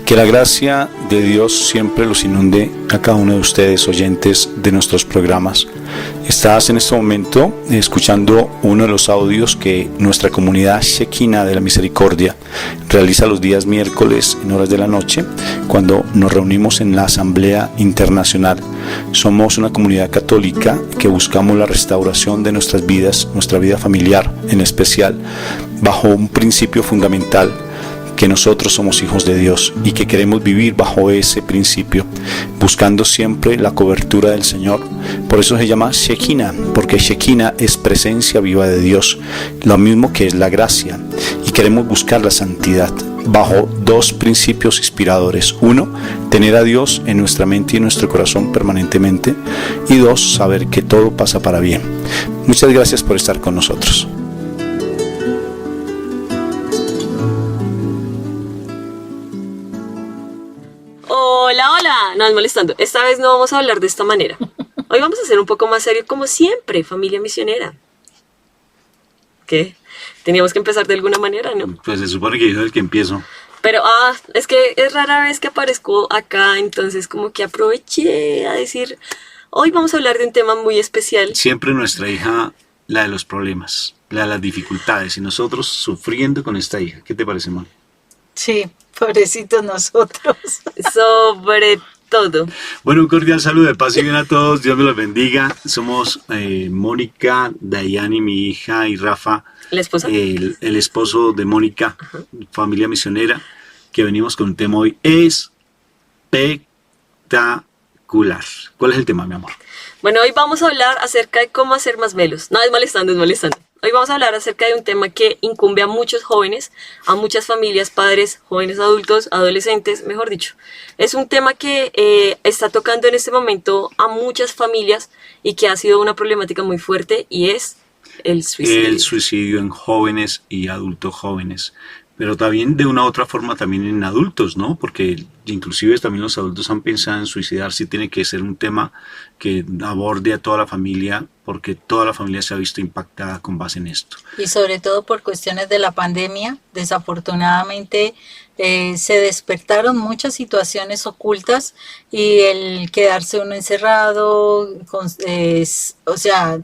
Que la gracia de Dios siempre los inunde a cada uno de ustedes, oyentes de nuestros programas. Estás en este momento escuchando uno de los audios que nuestra comunidad Shekinah de la Misericordia realiza los días miércoles en horas de la noche, cuando nos reunimos en la Asamblea Internacional. Somos una comunidad católica que buscamos la restauración de nuestras vidas, nuestra vida familiar en especial, bajo un principio fundamental: que nosotros somos hijos de Dios y que queremos vivir bajo ese principio, buscando siempre la cobertura del Señor. Por eso se llama Shekinah, porque Shekinah es presencia viva de Dios, lo mismo que es la gracia, y queremos buscar la santidad bajo dos principios inspiradores: uno, tener a Dios en nuestra mente y en nuestro corazón permanentemente, y dos, saber que todo pasa para bien. Muchas gracias por estar con nosotros. Hola, no es molestando. Esta vez no vamos a hablar de esta manera. Hoy vamos a ser un poco más serio, como siempre, familia misionera. ¿Qué? Teníamos que empezar de alguna manera, ¿no? Pues se supone que yo soy el que empiezo. Pero, es que es rara vez que aparezco acá, entonces como que aproveché a decir, hoy vamos a hablar de un tema muy especial. Siempre nuestra hija, la de los problemas, la de las dificultades, y nosotros sufriendo con esta hija. ¿Qué te parece, Mon? Sí, pobrecitos nosotros. Sobre todo. Bueno, un cordial saludo de paz y bien a todos. Dios me los bendiga. Somos Mónica, Dayani, mi hija, y Rafa, ¿La esposa? El esposo de Mónica, familia misionera, que venimos con un tema hoy espectacular. ¿Cuál es el tema, mi amor? Bueno, hoy vamos a hablar acerca de cómo hacer más melos. No, es molestando. Hoy vamos a hablar acerca de un tema que incumbe a muchos jóvenes, a muchas familias, padres, jóvenes adultos, adolescentes, mejor dicho. Es un tema que está tocando en este momento a muchas familias y que ha sido una problemática muy fuerte, y es el suicidio. El suicidio en jóvenes y adultos jóvenes. Pero también de una u otra forma también en adultos, ¿no? Porque inclusive también los adultos han pensado en suicidarse. Tiene que ser un tema que aborde a toda la familia, porque toda la familia se ha visto impactada con base en esto. Y sobre todo por cuestiones de la pandemia, desafortunadamente se despertaron muchas situaciones ocultas, y el quedarse uno encerrado,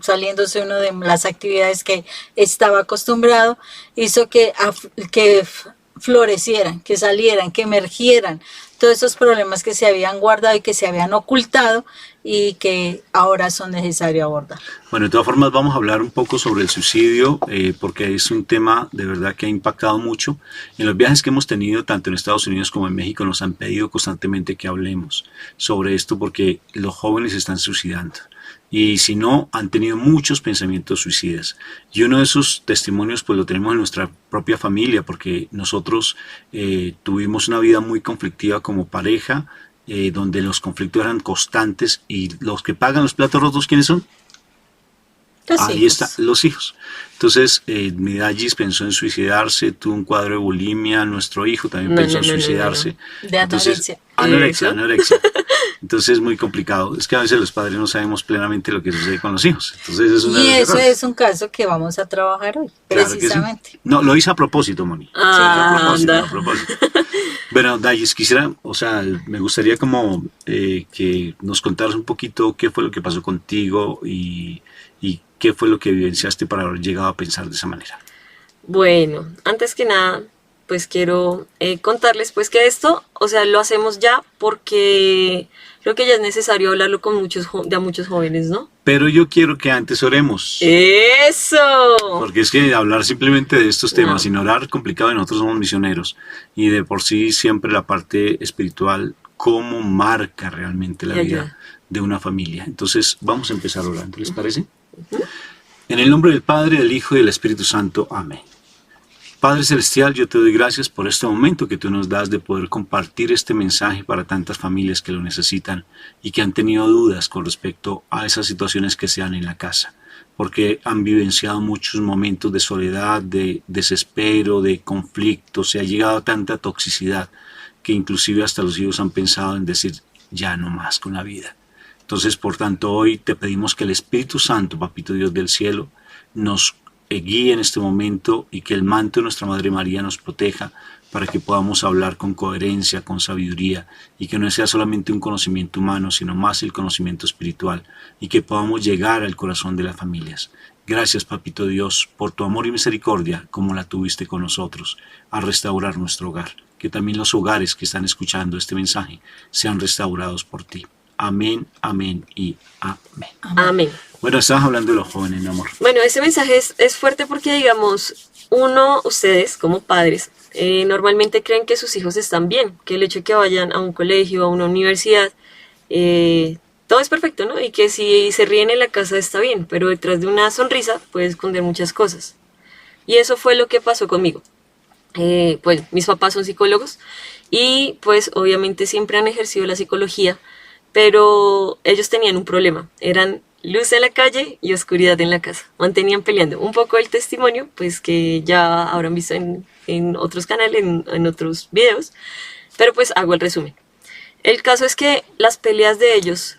saliéndose uno de las actividades que estaba acostumbrado, hizo que florecieran, que salieran, que emergieran todos esos problemas que se habían guardado y que se habían ocultado, y que ahora son necesarios abordar. Bueno, de todas formas vamos a hablar un poco sobre el suicidio, porque es un tema de verdad que ha impactado mucho. En los viajes que hemos tenido, tanto en Estados Unidos como en México, nos han pedido constantemente que hablemos sobre esto, porque los jóvenes se están suicidando. Y si no, han tenido muchos pensamientos suicidas. Y uno de esos testimonios pues lo tenemos en nuestra propia familia, porque nosotros tuvimos una vida muy conflictiva como pareja, donde los conflictos eran constantes, y los que pagan los platos rotos, ¿quiénes son? Ahí están los hijos. Entonces, Midallis pensó en suicidarse, tuvo un cuadro de bulimia, nuestro hijo también pensó en suicidarse. De anorexia. Anorexia. Entonces es muy complicado. Es que a veces los padres no sabemos plenamente lo que sucede con los hijos. Entonces eso es un caso que vamos a trabajar hoy, claro, precisamente. Sí. No, lo hice a propósito, Moni. A propósito. Bueno, Dallis, me gustaría como que nos contaras un poquito qué fue lo que pasó contigo y qué fue lo que vivenciaste para haber llegado a pensar de esa manera. Bueno, antes que nada, pues quiero contarles pues que esto, lo hacemos ya porque creo que ya es necesario hablarlo con muchos jóvenes, ¿no? Pero yo quiero que antes oremos. ¡Eso! Porque es que hablar simplemente de estos temas, sin orar, complicado, y nosotros somos misioneros. Y de por sí siempre la parte espiritual, cómo marca realmente la vida de una familia. Entonces vamos a empezar orando, ¿les parece? En el nombre del Padre, del Hijo y del Espíritu Santo. Amén. Padre Celestial, yo te doy gracias por este momento que tú nos das de poder compartir este mensaje para tantas familias que lo necesitan y que han tenido dudas con respecto a esas situaciones que se dan en la casa, porque han vivenciado muchos momentos de soledad, de desespero, de conflicto. Se ha llegado a tanta toxicidad que inclusive hasta los hijos han pensado en decir ya no más con la vida. Entonces, por tanto, hoy te pedimos que el Espíritu Santo, Papito Dios del cielo, nos guíe en este momento y que el manto de nuestra Madre María nos proteja para que podamos hablar con coherencia, con sabiduría, y que no sea solamente un conocimiento humano, sino más el conocimiento espiritual, y que podamos llegar al corazón de las familias. Gracias, Papito Dios, por tu amor y misericordia, como la tuviste con nosotros, a restaurar nuestro hogar. Que también los hogares que están escuchando este mensaje sean restaurados por ti. Amén, amén y amén. Amén. Bueno, estabas hablando de los jóvenes, mi amor. Bueno, ese mensaje es fuerte porque, digamos, ustedes como padres, normalmente creen que sus hijos están bien, que el hecho de que vayan a un colegio, a una universidad, todo es perfecto, ¿no? Y que si se ríen en la casa está bien, pero detrás de una sonrisa puede esconder muchas cosas. Y eso fue lo que pasó conmigo. Pues mis papás son psicólogos y pues obviamente siempre han ejercido la psicología, pero ellos tenían un problema, eran luz en la calle y oscuridad en la casa, mantenían peleando. Un poco el testimonio, pues que ya habrán visto en otros canales, en otros videos, pero pues hago el resumen. El caso es que las peleas de ellos,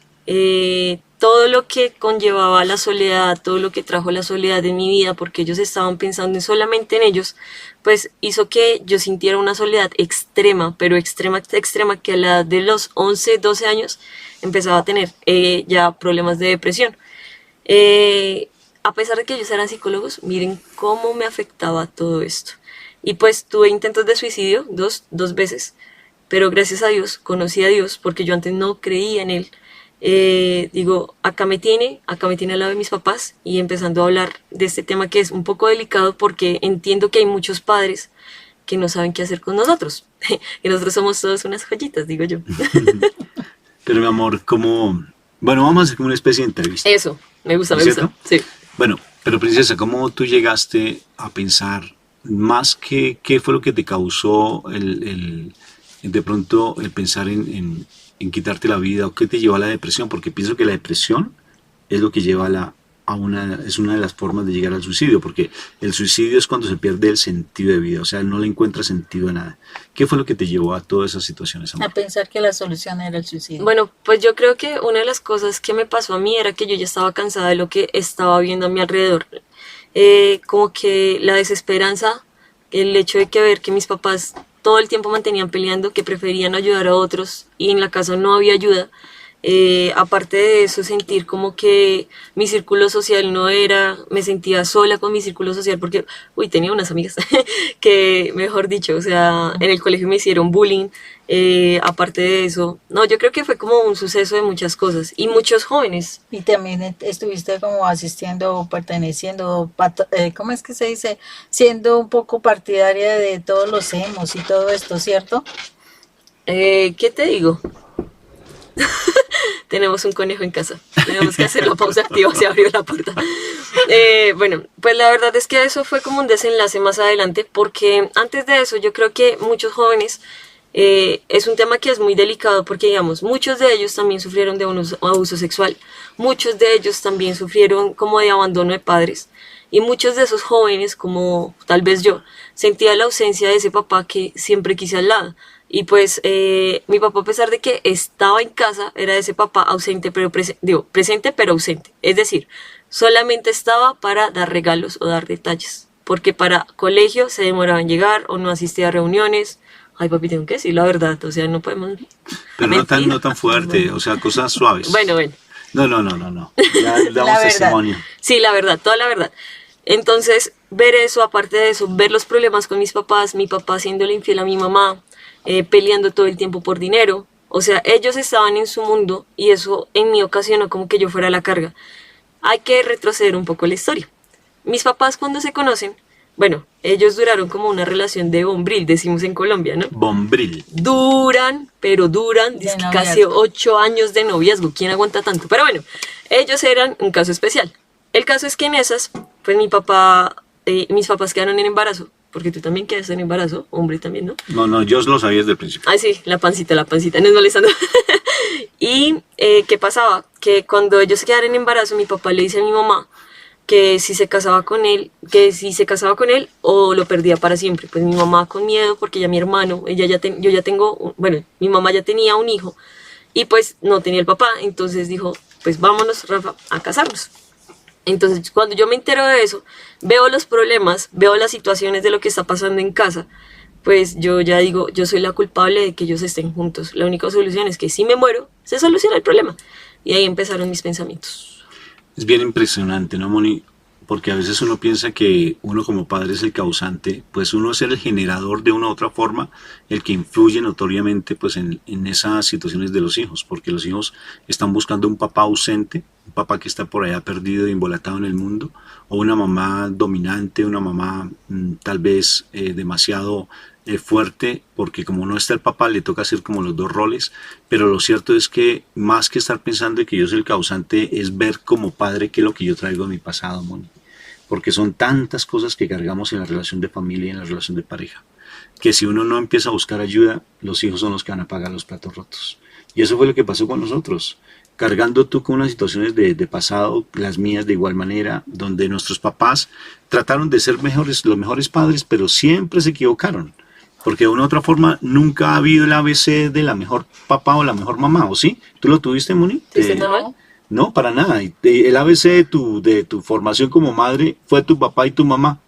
todo lo que conllevaba la soledad, todo lo que trajo la soledad en mi vida, porque ellos estaban pensando solamente en ellos, pues hizo que yo sintiera una soledad extrema, pero extrema, extrema, que a la edad de los 11, 12 años empezaba a tener ya problemas de depresión. A pesar de que ellos eran psicólogos, miren cómo me afectaba todo esto. Y pues tuve intentos de suicidio dos veces, pero gracias a Dios, conocí a Dios, porque yo antes no creía en Él. Digo, acá me tiene al lado de mis papás, y empezando a hablar de este tema que es un poco delicado, porque entiendo que hay muchos padres que no saben qué hacer con nosotros, que nosotros somos todos unas joyitas, digo yo. Pero mi amor, bueno, vamos a hacer como una especie de entrevista. Eso, me gusta, sí. Bueno, pero princesa, ¿cómo tú llegaste a pensar más qué fue lo que te causó de pronto el pensar en quitarte la vida, o qué te llevó a la depresión? Porque pienso que la depresión es lo que lleva es una de las formas de llegar al suicidio, porque el suicidio es cuando se pierde el sentido de vida, o sea, no le encuentras sentido a nada. ¿Qué fue lo que te llevó a todas esas situaciones, amor? A pensar que la solución era el suicidio. Bueno, pues yo creo que una de las cosas que me pasó a mí era que yo ya estaba cansada de lo que estaba viendo a mi alrededor. Como que la desesperanza, el hecho de ver que mis papás todo el tiempo mantenían peleando, que preferían ayudar a otros y en la casa no había ayuda. Aparte de eso, sentir como que mi círculo social me sentía sola con mi círculo social, porque, tenía unas amigas que, mejor dicho, o sea, en el colegio me hicieron bullying. Aparte de eso, no, yo creo que fue como un suceso de muchas cosas, y muchos jóvenes. Y también estuviste como asistiendo, perteneciendo, ¿cómo es que se dice? Siendo un poco partidaria de todos los emos y todo esto, ¿cierto? ¿Qué te digo? Tenemos un conejo en casa, tenemos que hacer la pausa activa, se abrió la puerta. Bueno, pues la verdad es que eso fue como un desenlace más adelante, porque antes de eso yo creo que muchos jóvenes, es un tema que es muy delicado, porque digamos, muchos de ellos también sufrieron de un abuso sexual, muchos de ellos también sufrieron como de abandono de padres, y muchos de esos jóvenes, como tal vez yo, sentía la ausencia de ese papá que siempre quise al lado. Y pues mi papá, a pesar de que estaba en casa, era ese papá ausente, pero presente pero ausente. Es decir, solamente estaba para dar regalos o dar detalles, porque para colegio se demoraba en llegar o no asistía a reuniones. Ay, papi, tengo que decir la verdad, o sea, no podemos... Pero no tan fuerte, o sea, cosas suaves. Bueno. No. Ya damos testimonio. Sí, la verdad, toda la verdad. Entonces, ver eso, aparte de eso, ver los problemas con mis papás, mi papá haciéndole infiel a mi mamá, peleando todo el tiempo por dinero. O sea, ellos estaban en su mundo y eso en mí ocasionó como que yo fuera la carga. Hay que retroceder un poco la historia. Mis papás, cuando se conocen, bueno, ellos duraron como una relación de bombril, decimos en Colombia, ¿no? Bombril. Duran, dice que casi 8 años de noviazgo. ¿Quién aguanta tanto? Pero bueno, ellos eran un caso especial. El caso es que en esas, pues mis papás quedaron en embarazo. Porque tú también quedas en embarazo, hombre también, ¿no? No, yo lo sabía desde el principio. Ay, sí, la pancita, no es molestando. Y, ¿qué pasaba? Que cuando ellos se quedaron en embarazo, mi papá le dice a mi mamá que si se casaba con él, o lo perdía para siempre. Pues mi mamá con miedo, porque ya mi hermano, mi mamá ya tenía un hijo, y pues no tenía el papá, entonces dijo, pues vámonos, Rafa, a casarnos. Entonces, cuando yo me entero de eso, veo los problemas, veo las situaciones de lo que está pasando en casa, pues yo ya digo, yo soy la culpable de que ellos estén juntos. La única solución es que si me muero, se soluciona el problema. Y ahí empezaron mis pensamientos. Es bien impresionante, ¿no, Moni? Porque a veces uno piensa que uno como padre es el causante, pues uno es el generador de una u otra forma, el que influye notoriamente pues en esas situaciones de los hijos, porque los hijos están buscando un papá ausente, un papá que está por allá perdido e embolatado en el mundo, o una mamá dominante, una mamá tal vez demasiado fuerte, porque como no está el papá le toca hacer como los dos roles, pero lo cierto es que más que estar pensando de que yo soy el causante, es ver como padre qué es lo que yo traigo de mi pasado, Moni. Porque son tantas cosas que cargamos en la relación de familia y en la relación de pareja, que si uno no empieza a buscar ayuda, los hijos son los que van a pagar los platos rotos. Y eso fue lo que pasó con nosotros, cargando tú con unas situaciones de pasado, las mías de igual manera, donde nuestros papás trataron de ser los mejores padres, pero siempre se equivocaron. Porque de una u otra forma nunca ha habido el ABC de la mejor papá o la mejor mamá, ¿o sí? ¿Tú lo tuviste, Moni? ¿Sí, normal? No, para nada. El ABC de tu formación como madre fue tu papá y tu mamá.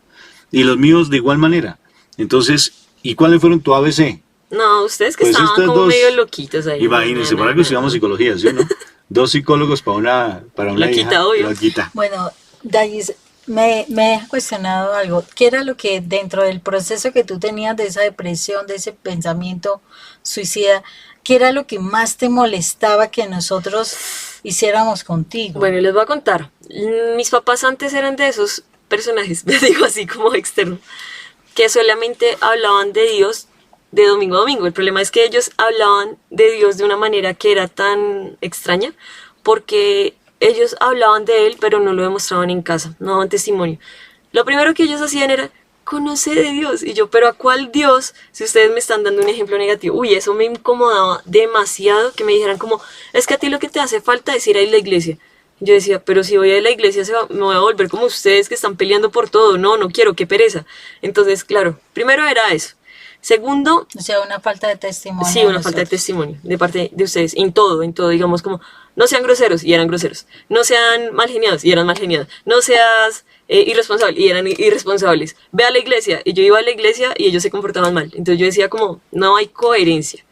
Y los míos de igual manera. Entonces, ¿y cuáles fueron tu ABC? No, ustedes que Pues estaban ustedes como dos, medio loquitos ahí. imagínense, para que estudiamos psicología, ¿sí o no? 2 psicólogos para una Loquita, hija. obvio. Loquita. Bueno, Dayis, me he cuestionado algo. ¿Qué era lo que dentro del proceso que tú tenías de esa depresión, de ese pensamiento suicida, qué era lo que más te molestaba que nosotros hiciéramos contigo? Bueno, les voy a contar. Mis papás antes eran de esos personajes, les digo así como externo, que solamente hablaban de Dios de domingo a domingo. El problema es que ellos hablaban de Dios de una manera que era tan extraña, porque ellos hablaban de Él, pero no lo demostraban en casa, no daban testimonio. Lo primero que ellos hacían era, conoce de Dios. Y yo, ¿pero a cuál Dios? Si ustedes me están dando un ejemplo negativo. Uy, eso me incomodaba demasiado, que me dijeran como, es que a ti lo que te hace falta es ir a la iglesia. Yo decía, pero si voy a la iglesia me voy a volver como ustedes que están peleando por todo. No, no quiero, qué pereza. Entonces, claro, primero era eso. Segundo, O sea, una falta de testimonio. sí, una falta de testimonio de parte de ustedes, en todo, digamos como, no sean groseros, y eran groseros, no sean mal geniados, y eran mal geniados, no seas irresponsable, y eran irresponsables, ve a la iglesia, y yo iba a la iglesia y ellos se comportaban mal, entonces yo decía como, no hay coherencia,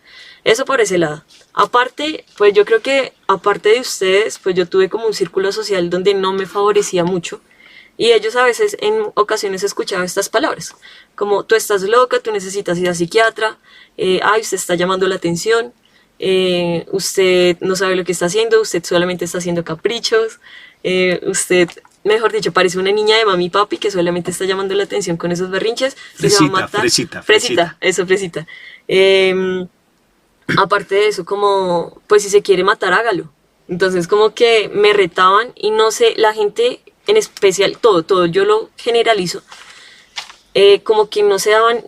eso por ese lado. Aparte, pues yo creo que, aparte de ustedes, pues yo tuve como un círculo social donde no me favorecía mucho, y ellos a veces en ocasiones escuchaban estas palabras, como tú estás loca, tú necesitas ir a psiquiatra, ay, usted está llamando la atención, usted no sabe lo que está haciendo, usted solamente está haciendo caprichos, usted, mejor dicho, parece una niña de mami y papi que solamente está llamando la atención con esos berrinches. Fresita, y se va a matar. fresita. Eso, fresita. Aparte de eso, como, pues si se quiere matar, hágalo. Entonces como que me retaban y no sé, la gente en especial, todo, yo lo generalizo, como que no se daban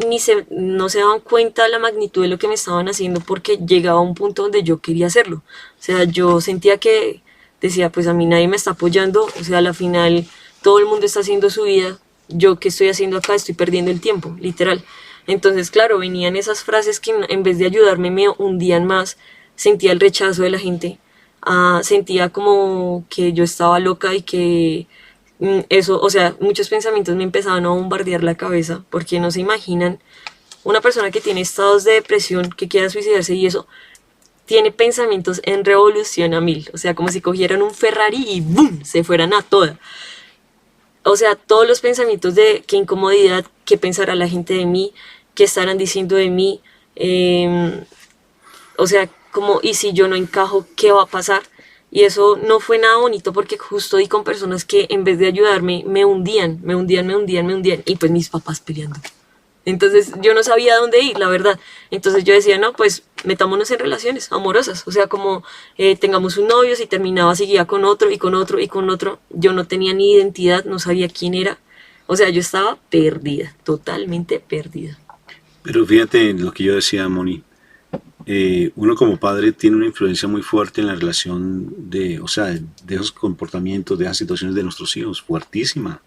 cuenta de la magnitud de lo que me estaban haciendo, porque llegaba a un punto donde yo quería hacerlo. O sea, yo sentía que decía, pues a mí nadie me está apoyando, o sea, a la final todo el mundo está haciendo su vida, yo qué estoy haciendo acá, estoy perdiendo el tiempo, literal. Entonces, claro, venían esas frases que en vez de ayudarme me hundían más, sentía el rechazo de la gente, sentía como que yo estaba loca y que eso, o sea, muchos pensamientos me empezaban a bombardear la cabeza, porque no se imaginan una persona que tiene estados de depresión, que quiera suicidarse y eso, tiene pensamientos en revolución a 1000, o sea, como si cogieran un Ferrari y ¡boom!, se fueran a toda. O sea, todos los pensamientos de qué incomodidad, qué pensará la gente de mí, qué estarán diciendo de mí, o sea, como, y si yo no encajo, ¿qué va a pasar? Y eso no fue nada bonito, porque justo di con personas que en vez de ayudarme me hundían, y pues mis papás peleando. Entonces yo no sabía a dónde ir, la verdad. Entonces yo decía, no, pues metámonos en relaciones amorosas, o sea, como tengamos un novio, si terminaba seguía con otro y con otro y con otro. Yo no tenía ni identidad, no sabía quién era, o sea, yo estaba perdida, totalmente perdida. Pero fíjate en lo que yo decía, Moni. Uno como padre tiene una influencia muy fuerte en la relación de esos comportamientos, de esas situaciones de nuestros hijos, fuertísima.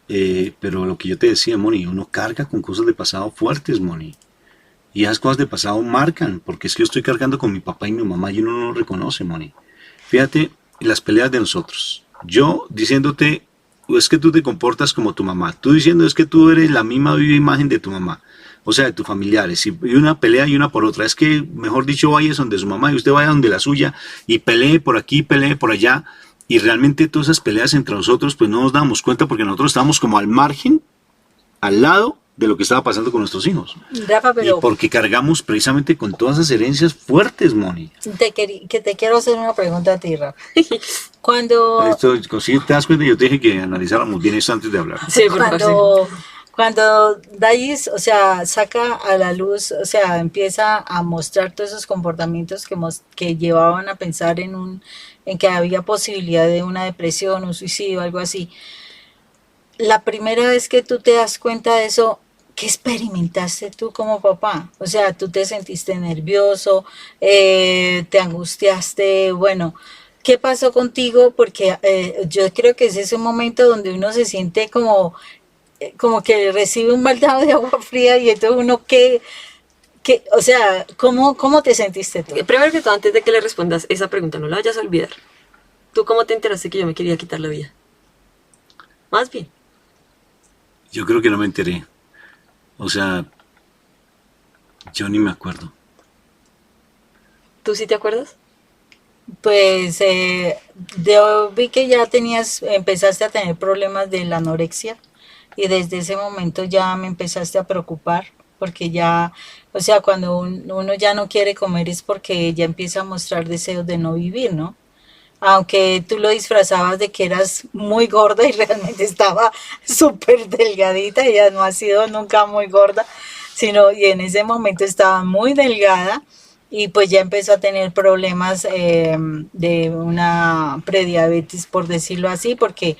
Pero lo que yo te decía, Moni, uno carga con cosas de pasado fuertes, Moni. Y esas cosas de pasado marcan, porque es que yo estoy cargando con mi papá y mi mamá y uno no lo reconoce, Moni. Fíjate en las peleas de nosotros. Yo diciéndote, es que tú te comportas como tu mamá. Tú diciendo, es que tú eres la misma viva imagen de tu mamá. O sea, de tus familiares. Y una pelea y una por otra. Es que, mejor dicho, vaya donde su mamá y usted vaya donde la suya y pelee por aquí, pelee por allá. Y realmente todas esas peleas entre nosotros, pues no nos damos cuenta porque nosotros estábamos como al margen, al lado de lo que estaba pasando con nuestros hijos. Rafa, pero Y porque cargamos precisamente con todas esas herencias fuertes, Moni. te quiero hacer una pregunta a ti, Rafa. Cuando, Esto, si te das cuenta, yo te dije que analizáramos bien esto antes de hablar. Sí, por favor, sí. cuando Dais, o sea, saca a la luz, o sea, empieza a mostrar todos esos comportamientos que llevaban a pensar en que había posibilidad de una depresión, un suicidio, algo así. La primera vez que tú te das cuenta de eso, ¿qué experimentaste tú como papá? O sea, tú te sentiste nervioso, te angustiaste, bueno, ¿qué pasó contigo? Porque yo creo que ese es un momento donde uno se siente como que recibe un baldado de agua fría y entonces uno o sea, ¿cómo te sentiste tú? Primero que todo, antes de que le respondas esa pregunta, no la vayas a olvidar. ¿Tú cómo te enteraste que yo me quería quitar la vida? Más bien. Yo creo que no me enteré. O sea, yo ni me acuerdo. ¿Tú sí te acuerdas? Pues yo vi que ya empezaste a tener problemas de la anorexia y desde ese momento ya me empezaste a preocupar porque ya, o sea, cuando uno ya no quiere comer es porque ya empieza a mostrar deseos de no vivir, ¿no? Aunque tú lo disfrazabas de que eras muy gorda y realmente estaba súper delgadita, ella no ha sido nunca muy gorda, y en ese momento estaba muy delgada y pues ya empezó a tener problemas de una prediabetes, por decirlo así, porque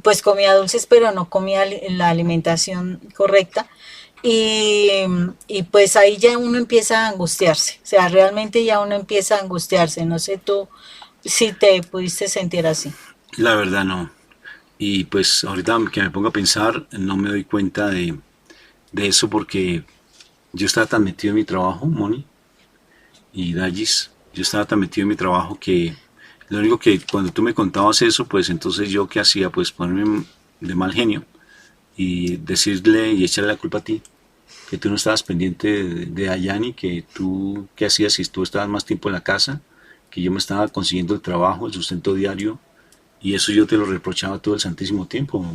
pues comía dulces pero no comía la alimentación correcta. Y pues ahí ya uno empieza a angustiarse, o sea, realmente ya uno empieza a angustiarse, no sé tú si te pudiste sentir así. La verdad no. Y pues ahorita que me pongo a pensar, no me doy cuenta de eso porque yo estaba tan metido en mi trabajo, Moni y Dallis, yo estaba tan metido en mi trabajo que lo único que cuando tú me contabas eso, pues entonces yo qué hacía, pues ponerme de mal genio y decirle y echarle la culpa a ti, que tú no estabas pendiente de Ayani, que tú qué hacías si tú estabas más tiempo en la casa, que yo me estaba consiguiendo el trabajo, el sustento diario, y eso yo te lo reprochaba todo el santísimo tiempo.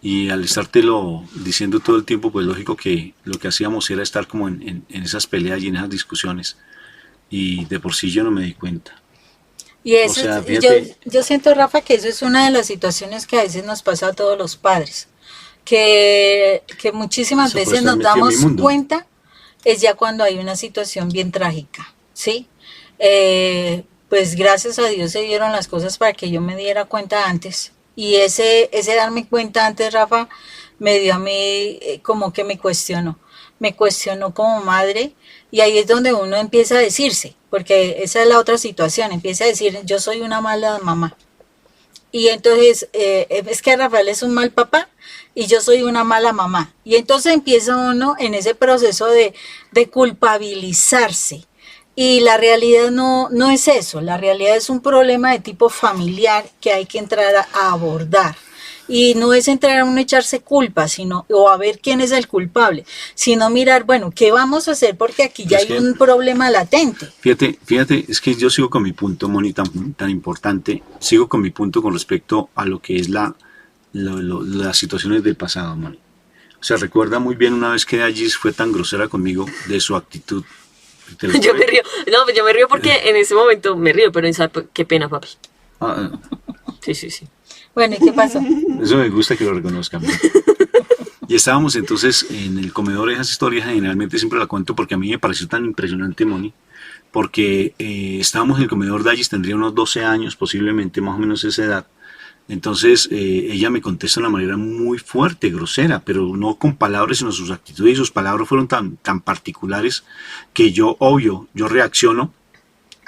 Y al estártelo diciendo todo el tiempo, pues lógico que lo que hacíamos era estar como en esas peleas y en esas discusiones. Y de por sí yo no me di cuenta. Y eso, O sea, yo, fíjate, yo siento, Rafa, que eso es una de las situaciones que a veces nos pasa a todos los padres, que muchísimas eso puede veces estar nos metido en mi damos mundo. cuenta es ya cuando hay una situación bien trágica, ¿sí? Pues gracias a Dios se dieron las cosas para que yo me diera cuenta antes. Y ese darme cuenta antes, Rafa, me dio a mí como que me cuestionó como madre y ahí es donde uno empieza a decirse, porque esa es la otra situación, empieza a decir, yo soy una mala mamá. Y entonces, es que Rafael es un mal papá y yo soy una mala mamá. Y entonces empieza uno en ese proceso de culpabilizarse. Y la realidad no es eso, la realidad es un problema de tipo familiar que hay que entrar a abordar. Y no es entrar a uno a echarse culpa, o a ver quién es el culpable, sino mirar, bueno, ¿qué vamos a hacer? Porque aquí ya hay un problema latente. Fíjate, es que yo sigo con mi punto, Moni, tan importante, sigo con mi punto con respecto a lo que es las situaciones del pasado, Moni. O sea, recuerda muy bien una vez que Dallis fue tan grosera conmigo de su actitud. Yo me río. No, yo me río porque en ese momento me río, pero qué pena, papi. Sí. Bueno, ¿y qué pasó? Eso me gusta que lo reconozcan. Y estábamos entonces en el comedor, esas historias generalmente siempre la cuento porque a mí me pareció tan impresionante, Moni, porque estábamos en el comedor, Dallis tendría unos 12 años, posiblemente más o menos esa edad. Entonces ella me contesta de una manera muy fuerte, grosera, pero no con palabras, sino sus actitudes y sus palabras fueron tan particulares que yo reacciono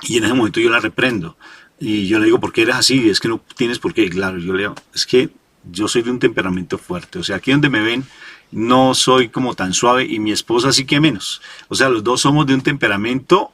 y en ese momento yo la reprendo. Y yo le digo, ¿por qué eres así? Es que no tienes por qué. Claro, yo le digo, es que yo soy de un temperamento fuerte. O sea, aquí donde me ven no soy como tan suave y mi esposa sí que menos. O sea, los dos somos de un temperamento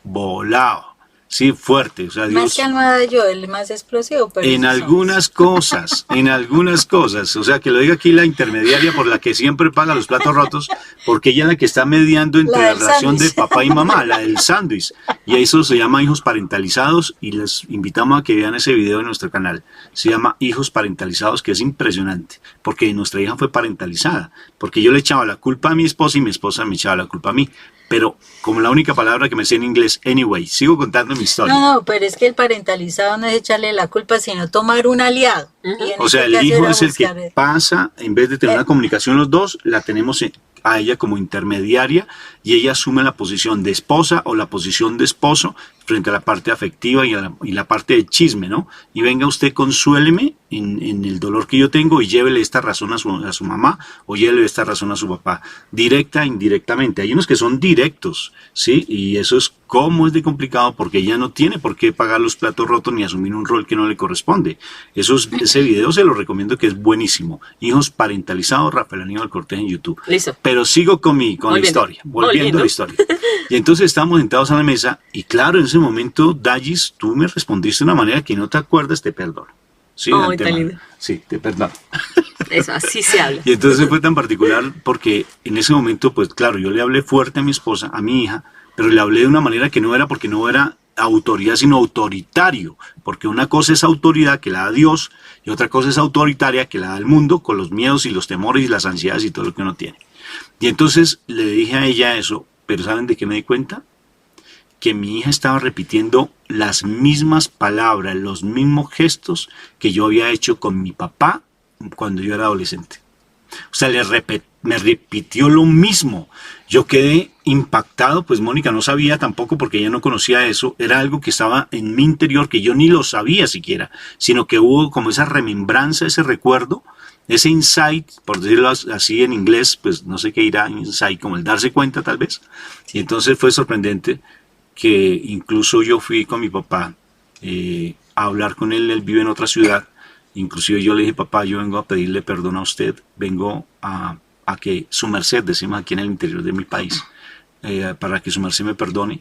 volado. Sí, fuerte. O sea, Más Dios, calmada yo, el más explosivo, pero en sí algunas cosas, en algunas cosas. O sea, que lo diga aquí la intermediaria por la que siempre paga los platos rotos, porque ella es la que está mediando entre La la del relación de sándwich. papá y mamá, la del sándwich. Y eso se llama hijos parentalizados y les invitamos a que vean ese video en nuestro canal. Se llama hijos parentalizados, que es impresionante, porque nuestra hija fue parentalizada, porque yo le echaba la culpa a mi esposa y mi esposa me echaba la culpa a mí. Pero como la única palabra que me sé en inglés, anyway, sigo contando mi historia. No, pero es que el parentalizado no es echarle la culpa, sino tomar un aliado. Y en O sea, este el caso hijo era es el que buscar, pasa, en vez de tener una comunicación los dos, la tenemos a ella como intermediaria y ella asume la posición de esposa o la posición de esposo frente a la parte afectiva y la parte de chisme, ¿no? Y venga usted, consuéleme en el dolor que yo tengo y llévele esta razón a su mamá o llévele esta razón a su papá, directa e indirectamente. Hay unos que son directos, ¿sí? Y eso es cómo es de complicado porque ella no tiene por qué pagar los platos rotos ni asumir un rol que no le corresponde. Ese video se lo recomiendo, que es buenísimo. Hijos parentalizados, Rafael Aníbal Cortés en YouTube. Listo. Pero sigo con la historia, volviendo a la historia. Y entonces estábamos sentados a la mesa y claro, en ese momento, Dallis, tú me respondiste de una manera que no te acuerdas, te perdono. Sí, Ay, tan lindo. Sí, te perdono. Eso, así se habla. Y entonces fue tan particular porque en ese momento, pues claro, yo le hablé fuerte a mi esposa, a mi hija, pero le hablé de una manera que no era porque no era autoridad, sino autoritario, porque una cosa es autoridad que la da Dios y otra cosa es autoritaria que la da el mundo con los miedos y los temores y las ansiedades y todo lo que uno tiene. Y entonces le dije a ella eso, pero ¿saben de qué me di cuenta? Que mi hija estaba repitiendo las mismas palabras, los mismos gestos que yo había hecho con mi papá cuando yo era adolescente. O sea, me repitió lo mismo. Yo quedé impactado, pues Mónica no sabía tampoco porque ella no conocía eso. Era algo que estaba en mi interior que yo ni lo sabía siquiera, sino que hubo como esa remembranza, ese recuerdo, ese insight, por decirlo así en inglés, pues no sé qué irá insight, como el darse cuenta tal vez. Y entonces fue sorprendente que incluso yo fui con mi papá a hablar con él vive en otra ciudad. Inclusive yo le dije, papá, yo vengo a pedirle perdón a usted, vengo a que su merced, decimos aquí en el interior de mi país, para que su merced me perdone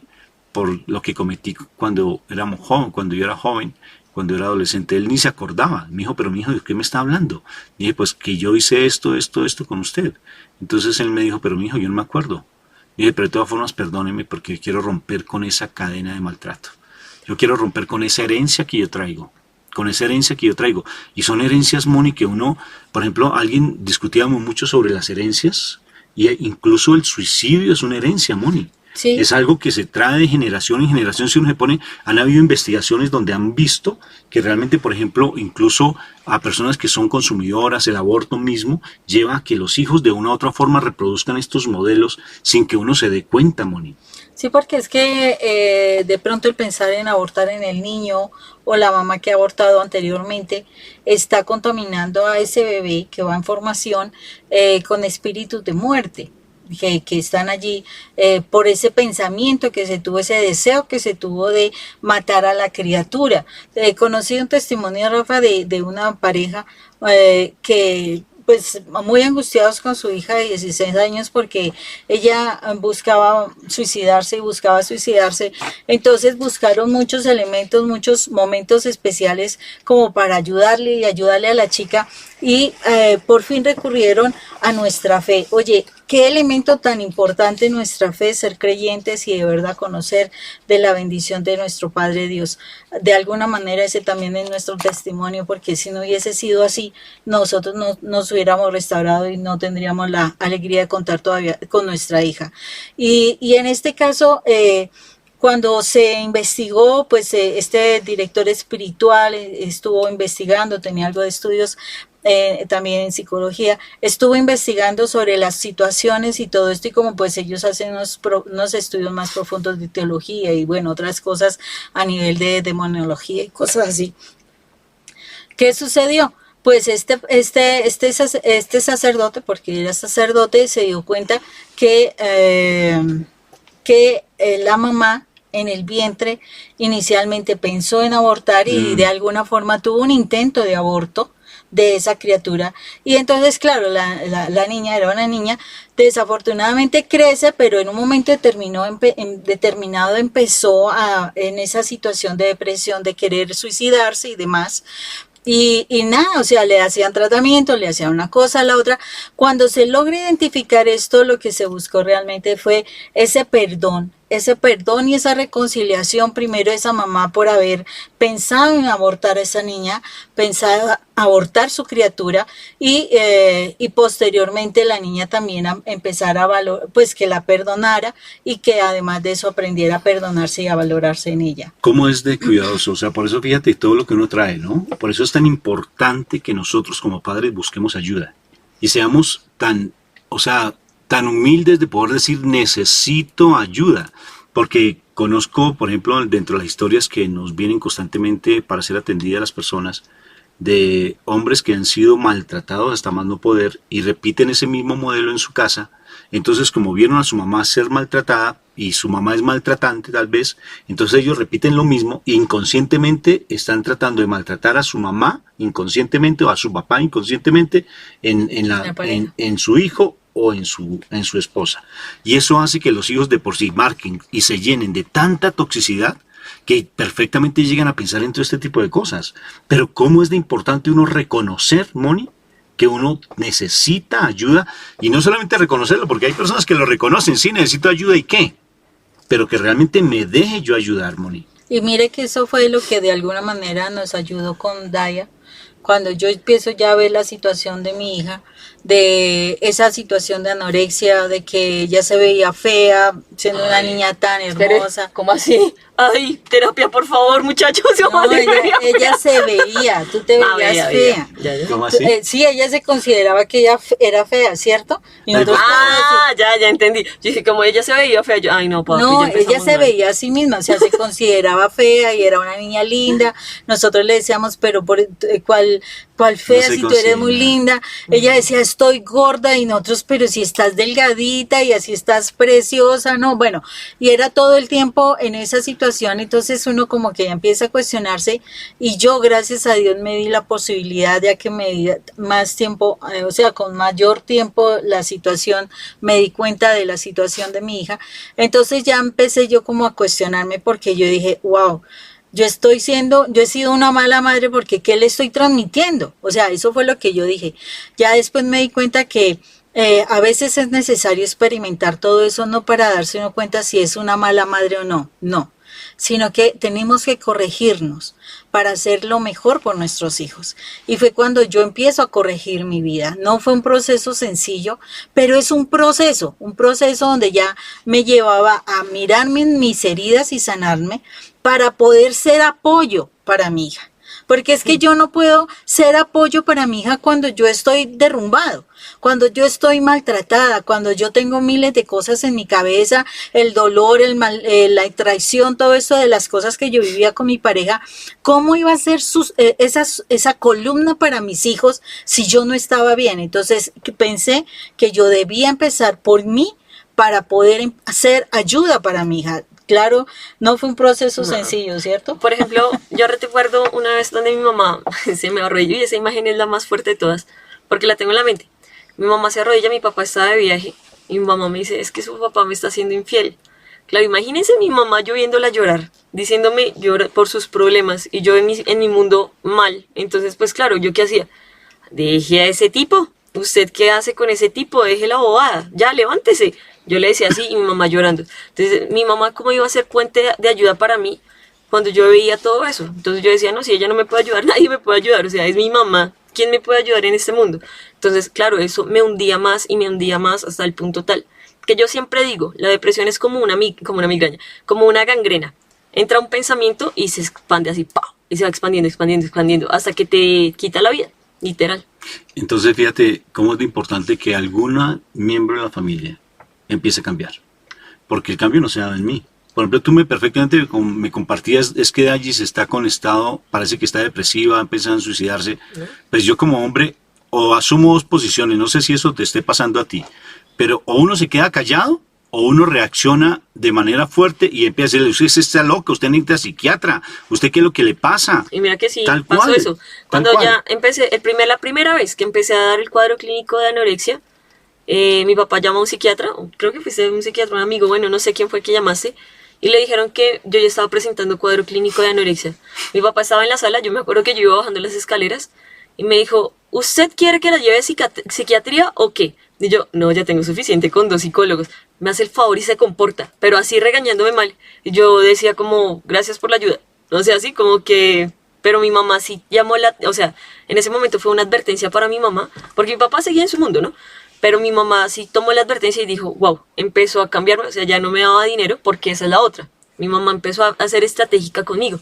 por lo que cometí cuando éramos joven, cuando yo era joven, cuando era adolescente. Él ni se acordaba. Me dijo, pero mi hijo, ¿de qué me está hablando? Dije, pues que yo hice esto con usted. Entonces él me dijo, pero mi hijo, yo no me acuerdo. Dije, pero de todas formas, perdóneme porque quiero romper con esa cadena de maltrato. Yo quiero romper con esa herencia que yo traigo. Y son herencias, Moni, que uno, por ejemplo, discutíamos mucho sobre las herencias, y incluso el suicidio es una herencia, Moni. Sí. Es algo que se trae de generación en generación. Si uno se pone, han habido investigaciones donde han visto que realmente, por ejemplo, incluso a personas que son consumidoras, el aborto mismo lleva a que los hijos de una u otra forma reproduzcan estos modelos sin que uno se dé cuenta, Moni. Sí, porque es que de pronto el pensar en abortar en el niño o la mamá que ha abortado anteriormente está contaminando a ese bebé que va en formación con espíritus de muerte. Que están allí por ese pensamiento que se tuvo, ese deseo que se tuvo de matar a la criatura. Conocí un testimonio, Rafa, de una pareja que pues muy angustiados con su hija de 16 años porque ella buscaba suicidarse, entonces buscaron muchos elementos, muchos momentos especiales como para ayudarle a la chica y por fin recurrieron a nuestra fe. Oye, qué elemento tan importante en nuestra fe, ser creyentes y de verdad conocer de la bendición de nuestro Padre Dios. De alguna manera ese también es nuestro testimonio, porque si no hubiese sido así, nosotros no nos hubiéramos restaurado y no tendríamos la alegría de contar todavía con nuestra hija. Y en este caso, cuando se investigó, pues este director espiritual estuvo investigando, tenía algo de estudios también en psicología, estuvo investigando sobre las situaciones y todo esto, y como pues ellos hacen unos estudios más profundos de teología y bueno, otras cosas a nivel de demonología y cosas así. ¿Qué sucedió? Pues este sacerdote, porque era sacerdote, se dio cuenta que la mamá en el vientre inicialmente pensó en abortar y de alguna forma tuvo un intento de aborto, de esa criatura. Y entonces, claro, la niña era una niña, desafortunadamente crece, pero en un momento determinado empezó en esa situación de depresión, de querer suicidarse y demás. Y nada, o sea, le hacían tratamiento, le hacían una cosa a la otra. Cuando se logra identificar esto, lo que se buscó realmente fue ese perdón y esa reconciliación, primero de esa mamá por haber pensado en abortar a esa niña, pensado abortar su criatura, y posteriormente la niña también empezar a valorar, pues que la perdonara, y que además de eso aprendiera a perdonarse y a valorarse en ella. ¿Cómo es de cuidadoso? O sea, por eso fíjate todo lo que uno trae, ¿no? Por eso es tan importante que nosotros como padres busquemos ayuda y seamos tan humildes de poder decir necesito ayuda, porque conozco, por ejemplo, dentro de las historias que nos vienen constantemente para ser atendidas las personas, de hombres que han sido maltratados hasta más no poder y repiten ese mismo modelo en su casa. Entonces, como vieron a su mamá ser maltratada y su mamá es maltratante tal vez, entonces ellos repiten lo mismo e inconscientemente están tratando de maltratar a su mamá inconscientemente o a su papá inconscientemente en su hijo o en su esposa. Y eso hace que los hijos de por sí marquen y se llenen de tanta toxicidad que perfectamente llegan a pensar en todo este tipo de cosas. Pero ¿cómo es de importante uno reconocer, Moni, que uno necesita ayuda? Y no solamente reconocerlo, porque hay personas que lo reconocen, sí, necesito ayuda, ¿y qué? Pero que realmente me deje yo ayudar, Moni. Y mire que eso fue lo que de alguna manera nos ayudó con Daya. Cuando yo empiezo ya a ver la situación de mi hija, de esa situación de anorexia, de que ella se veía fea, siendo una niña tan hermosa. ¿Cómo así? Ay, terapia, por favor, muchachos. No, ella se veía, tú te veías fea. Ya. ¿Cómo así? Sí, ella se consideraba que ella era fea, ¿cierto? Y nosotros ya entendí. Yo dije, como ella se veía fea, ay no, papi, no, ya ella se mal. veía a sí misma, o sea, se consideraba fea y era una niña linda. Nosotros le decíamos, pero ¿cuál fea No se si tú eres muy considera. linda? Ella decía, estoy gorda, y nosotros, pero si estás delgadita y así estás preciosa, no, bueno, y era todo el tiempo en esa situación. Entonces uno como que ya empieza a cuestionarse, y yo, gracias a Dios, me di la posibilidad, ya que me di más tiempo, o sea, con mayor tiempo la situación, me di cuenta de la situación de mi hija. Entonces ya empecé yo como a cuestionarme, porque yo dije, wow, yo he sido una mala madre, porque ¿qué le estoy transmitiendo? O sea, eso fue lo que yo dije. Ya después me di cuenta que a veces es necesario experimentar todo eso, no para darse uno cuenta si es una mala madre o no, sino que tenemos que corregirnos para hacer lo mejor por nuestros hijos. Y fue cuando yo empiezo a corregir mi vida. No fue un proceso sencillo, pero es un proceso donde ya me llevaba a mirarme en mis heridas y sanarme para poder ser apoyo para mi hija. Porque es que yo no puedo ser apoyo para mi hija cuando yo estoy derrumbado, cuando yo estoy maltratada, cuando yo tengo miles de cosas en mi cabeza, el dolor, la traición, todo eso de las cosas que yo vivía con mi pareja. ¿Cómo iba a ser esa columna para mis hijos si yo no estaba bien? Entonces pensé que yo debía empezar por mí para poder hacer ayuda para mi hija. Claro, no fue un proceso sencillo, ¿cierto? Por ejemplo, yo recuerdo una vez donde mi mamá se me arrodilló, y esa imagen es la más fuerte de todas, porque la tengo en la mente. Mi mamá se arrodilla, mi papá estaba de viaje, y mi mamá me dice, es que su papá me está haciendo infiel. Claro, imagínense mi mamá yo viéndola llorar, diciéndome llorar por sus problemas, y yo en mi mundo mal. Entonces, pues claro, ¿yo qué hacía? Deje a ese tipo. ¿Usted qué hace con ese tipo? Deje la bobada. Ya, levántese. Yo le decía así, y mi mamá llorando. Entonces, mi mamá, ¿cómo iba a ser puente de ayuda para mí cuando yo veía todo eso? Entonces yo decía, no, si ella no me puede ayudar, nadie me puede ayudar. O sea, es mi mamá. ¿Quién me puede ayudar en este mundo? Entonces, claro, eso me hundía más y me hundía más hasta el punto tal que yo siempre digo, la depresión es como una migraña, como una gangrena. Entra un pensamiento y se expande así, ¡pau! Y se va expandiendo, hasta que te quita la vida, literal. Entonces fíjate cómo es de importante que algún miembro de la familia empiece a cambiar, porque el cambio no se da en mí. Por ejemplo, tú perfectamente me compartías, es que Dallis está con estado, parece que está depresiva, ha empezado a suicidarse. Pues yo como hombre, o asumo dos posiciones, no sé si eso te esté pasando a ti, pero o uno se queda callado o uno reacciona de manera fuerte y empieza a decirle, usted está loco, usted necesita psiquiatra, usted qué es lo que le pasa. Y mira que sí, Tal pasó cual, eso. Cuando ya empecé, la primera vez que empecé a dar el cuadro clínico de anorexia, mi papá llamó a un psiquiatra, creo que fuiste un psiquiatra, un amigo, bueno, no sé quién fue que llamaste, y le dijeron que yo ya estaba presentando cuadro clínico de anorexia. Mi papá estaba en la sala, yo me acuerdo que yo iba bajando las escaleras, y me dijo, ¿usted quiere que la lleve a psiquiatría o qué? Y yo, no, ya tengo suficiente con 2 psicólogos. Me hace el favor y se comporta, pero así regañándome mal. Y yo decía como, gracias por la ayuda. O sea, así como que... Pero mi mamá sí llamó o sea, en ese momento fue una advertencia para mi mamá, porque mi papá seguía en su mundo, ¿no? Pero mi mamá sí tomó la advertencia y dijo, wow, empezó a cambiarme, o sea, ya no me daba dinero porque esa es la otra. Mi mamá empezó a ser estratégica conmigo.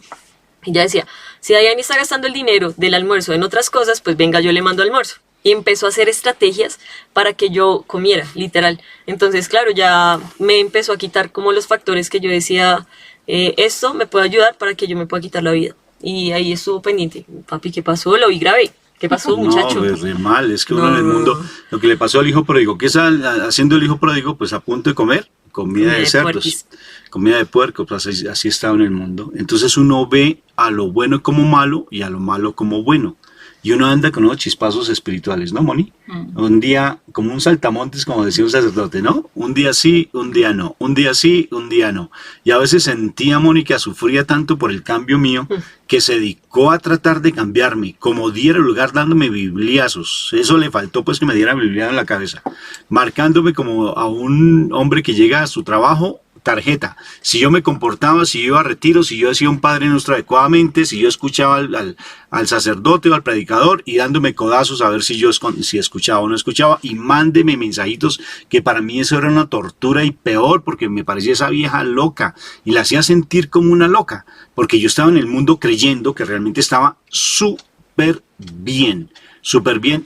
Y ya decía, si Dayani está gastando el dinero del almuerzo en otras cosas, pues venga, yo le mando almuerzo. Y empezó a hacer estrategias para que yo comiera, literal. Entonces, claro, ya me empezó a quitar como los factores que yo decía, esto me puede ayudar para que yo me pueda quitar la vida. Y ahí estuvo pendiente. Papi, ¿qué pasó? Lo vi grave. ¿Qué pasó, muchacho? No, pues re mal, es que uno en el mundo, lo que le pasó al hijo pródigo, ¿qué está haciendo el hijo pródigo? Pues a punto de comer, comida de cerdos, puerquis. Comida de puerco, pues así está en el mundo. Entonces uno ve a lo bueno como malo y a lo malo como bueno. Y uno anda con unos chispazos espirituales, ¿no, Moni? Un día, como un saltamontes, como decía un sacerdote, ¿no? Un día sí, un día no. Un día sí, un día no. Y a veces sentía, Moni, que sufría tanto por el cambio mío, que se dedicó a tratar de cambiarme, como diera lugar dándome bibliazos. Eso le faltó, pues, que me diera bibliazos en la cabeza. Marcándome como a un hombre que llega a su trabajo, tarjeta. Si yo me comportaba, si yo iba a retiro, si yo hacía un Padre Nuestro adecuadamente, si yo escuchaba al sacerdote o al predicador y dándome codazos a ver si yo si escuchaba o no escuchaba, y mándeme mensajitos, que para mí eso era una tortura y peor, porque me parecía esa vieja loca y la hacía sentir como una loca, porque yo estaba en el mundo creyendo que realmente estaba súper bien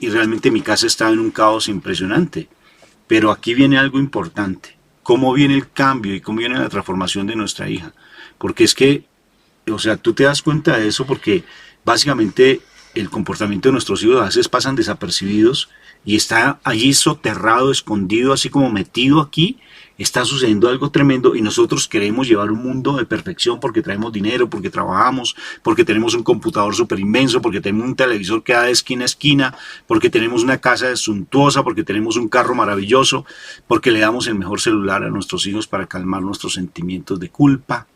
y realmente mi casa estaba en un caos impresionante. Pero aquí viene algo importante. Cómo viene el cambio y cómo viene la transformación de nuestra hija. Porque es que, o sea, tú te das cuenta de eso porque básicamente el comportamiento de nuestros hijos a veces pasan desapercibidos y está allí soterrado, escondido, así como metido aquí. Está sucediendo algo tremendo y nosotros queremos llevar un mundo de perfección porque traemos dinero, porque trabajamos, porque tenemos un computador súper inmenso, porque tenemos un televisor que da de esquina a esquina, porque tenemos una casa suntuosa, porque tenemos un carro maravilloso, porque le damos el mejor celular a nuestros hijos para calmar nuestros sentimientos de culpa,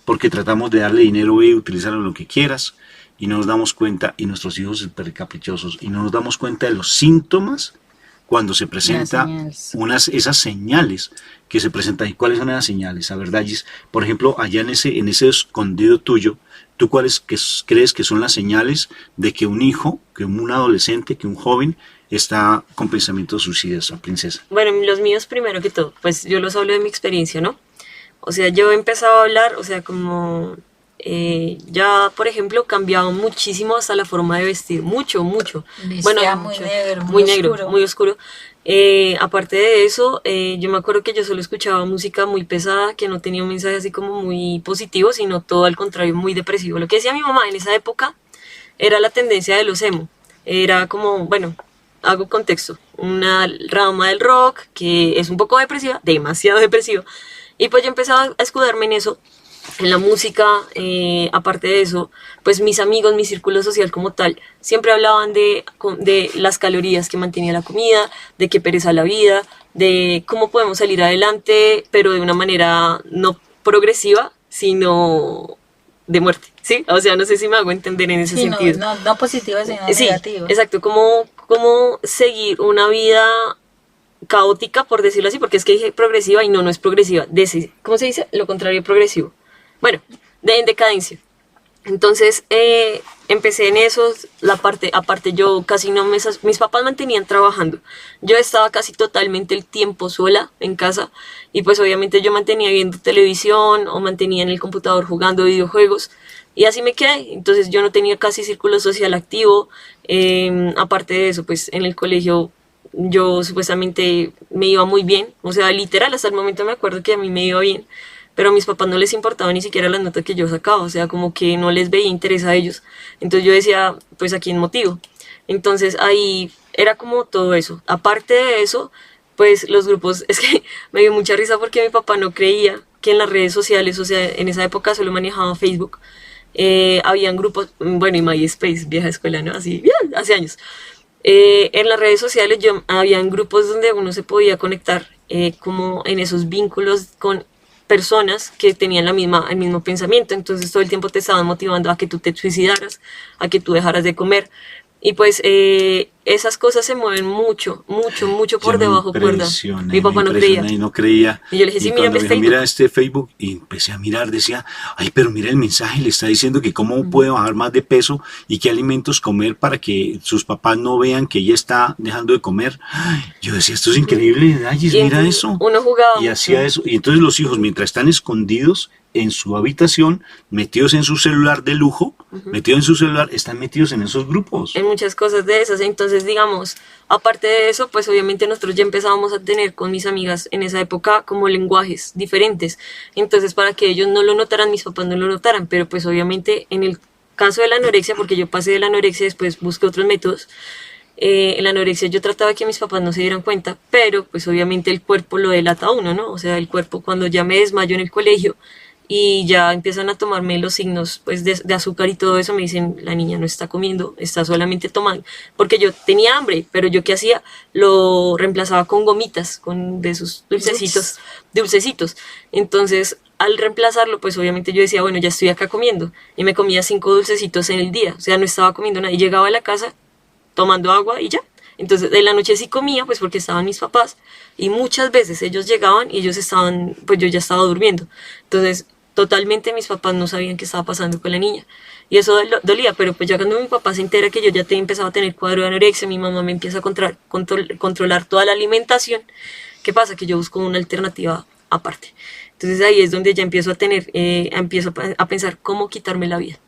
porque tratamos de darle dinero y utilizarlo en lo que quieras y no nos damos cuenta, y nuestros hijos súper caprichosos, y no nos damos cuenta de los síntomas cuando se presentan esas señales que se presentan. ¿Y cuáles son esas señales? A ver, Dallis, por ejemplo, allá en ese escondido tuyo, ¿tú cuáles crees que son las señales de que un hijo, que un adolescente, que un joven está con pensamientos suicidas, princesa? Bueno, los míos primero que todo, pues yo los hablo de mi experiencia, ¿no? O sea, yo he empezado a hablar, o sea, como... ya, por ejemplo, cambiaba muchísimo hasta la forma de vestir, mucho. Bueno, muy negro, muy oscuro. Aparte de eso, yo me acuerdo que yo solo escuchaba música muy pesada, que no tenía un mensaje así como muy positivo, sino todo al contrario, muy depresivo. Lo que decía mi mamá en esa época era la tendencia de los emo. Era como, bueno, hago contexto, una rama del rock que es un poco depresiva, demasiado depresiva. Y pues yo empezaba a escudarme en eso, en la música. Aparte de eso, pues mis amigos, mi círculo social como tal, siempre hablaban de las calorías que mantenía la comida, de qué pereza la vida, de cómo podemos salir adelante, pero de una manera no progresiva, sino de muerte, ¿sí? O sea, no sé si me hago entender en ese sentido. No positiva, sino negativa. Exacto, cómo seguir una vida caótica, por decirlo así, porque es que dije progresiva y no es progresiva. ¿Cómo se dice? Lo contrario, progresivo. Bueno, en decadencia. Entonces, empecé en eso, aparte yo casi no mis papás mantenían trabajando. Yo estaba casi totalmente el tiempo sola en casa y pues obviamente yo mantenía viendo televisión o mantenía en el computador jugando videojuegos y así me quedé. Entonces yo no tenía casi círculo social activo. Aparte de eso, pues en el colegio yo supuestamente me iba muy bien, o sea, literal, hasta el momento me acuerdo que a mí me iba bien, pero a mis papás no les importaba ni siquiera las notas que yo sacaba, o sea, como que no les veía interés a ellos. Entonces yo decía, pues ¿a quién motivo? Entonces ahí era como todo eso. Aparte de eso, pues los grupos, es que me dio mucha risa porque mi papá no creía que en las redes sociales, o sea, en esa época solo manejaba Facebook, habían grupos, bueno, y MySpace, vieja escuela, ¿no? Así, bien, hace años. En las redes sociales habían grupos donde uno se podía conectar como en esos vínculos con personas que tenían el mismo pensamiento, entonces todo el tiempo te estaban motivando a que tú te suicidaras, a que tú dejaras de comer, y pues esas cosas se mueven mucho por debajo cuerda. Mi papá no creía. Y no creía. Y yo le dije, sí, y mira, cuando me dijo, mira este Facebook, y empecé a mirar, decía, ay, pero mira el mensaje, le está diciendo que cómo puede bajar más de peso y qué alimentos comer para que sus papás no vean que ella está dejando de comer. Ay, yo decía, esto es increíble, Ayes, mira eso. Uno jugaba. Y hacía eso. Y entonces los hijos, mientras están escondidos en su habitación, metidos en su celular de lujo, metidos en su celular, están metidos en esos grupos. En muchas cosas de esas. Entonces, digamos, aparte de eso, pues obviamente nosotros ya empezábamos a tener con mis amigas en esa época como lenguajes diferentes. Entonces, para que ellos no lo notaran, mis papás no lo notaran, pero pues obviamente en el caso de la anorexia, porque yo pasé de la anorexia, después busqué otros métodos. En la anorexia yo trataba que mis papás no se dieran cuenta, pero pues obviamente el cuerpo lo delata a uno, ¿no? O sea, el cuerpo, cuando ya me desmayo en el colegio y ya empiezan a tomarme los signos pues de azúcar y todo eso, me dicen, la niña no está comiendo, está solamente tomando, porque yo tenía hambre, pero yo ¿qué hacía? Lo reemplazaba con gomitas, con de esos dulcecitos. Entonces, al reemplazarlo, pues obviamente yo decía, bueno, ya estoy acá comiendo, y me comía 5 dulcecitos en el día, o sea, no estaba comiendo nada, y llegaba a la casa tomando agua y ya. Entonces, en la noche sí comía, pues porque estaban mis papás, y muchas veces ellos llegaban y ellos estaban, pues yo ya estaba durmiendo. Entonces, totalmente mis papás no sabían qué estaba pasando con la niña. Y eso dolía, pero pues ya cuando mi papá se entera que yo ya empezaba a tener cuadro de anorexia, mi mamá me empieza a controlar toda la alimentación. ¿Qué pasa? Que yo busco una alternativa aparte. Entonces ahí es donde ya empiezo a pensar cómo quitarme la vida.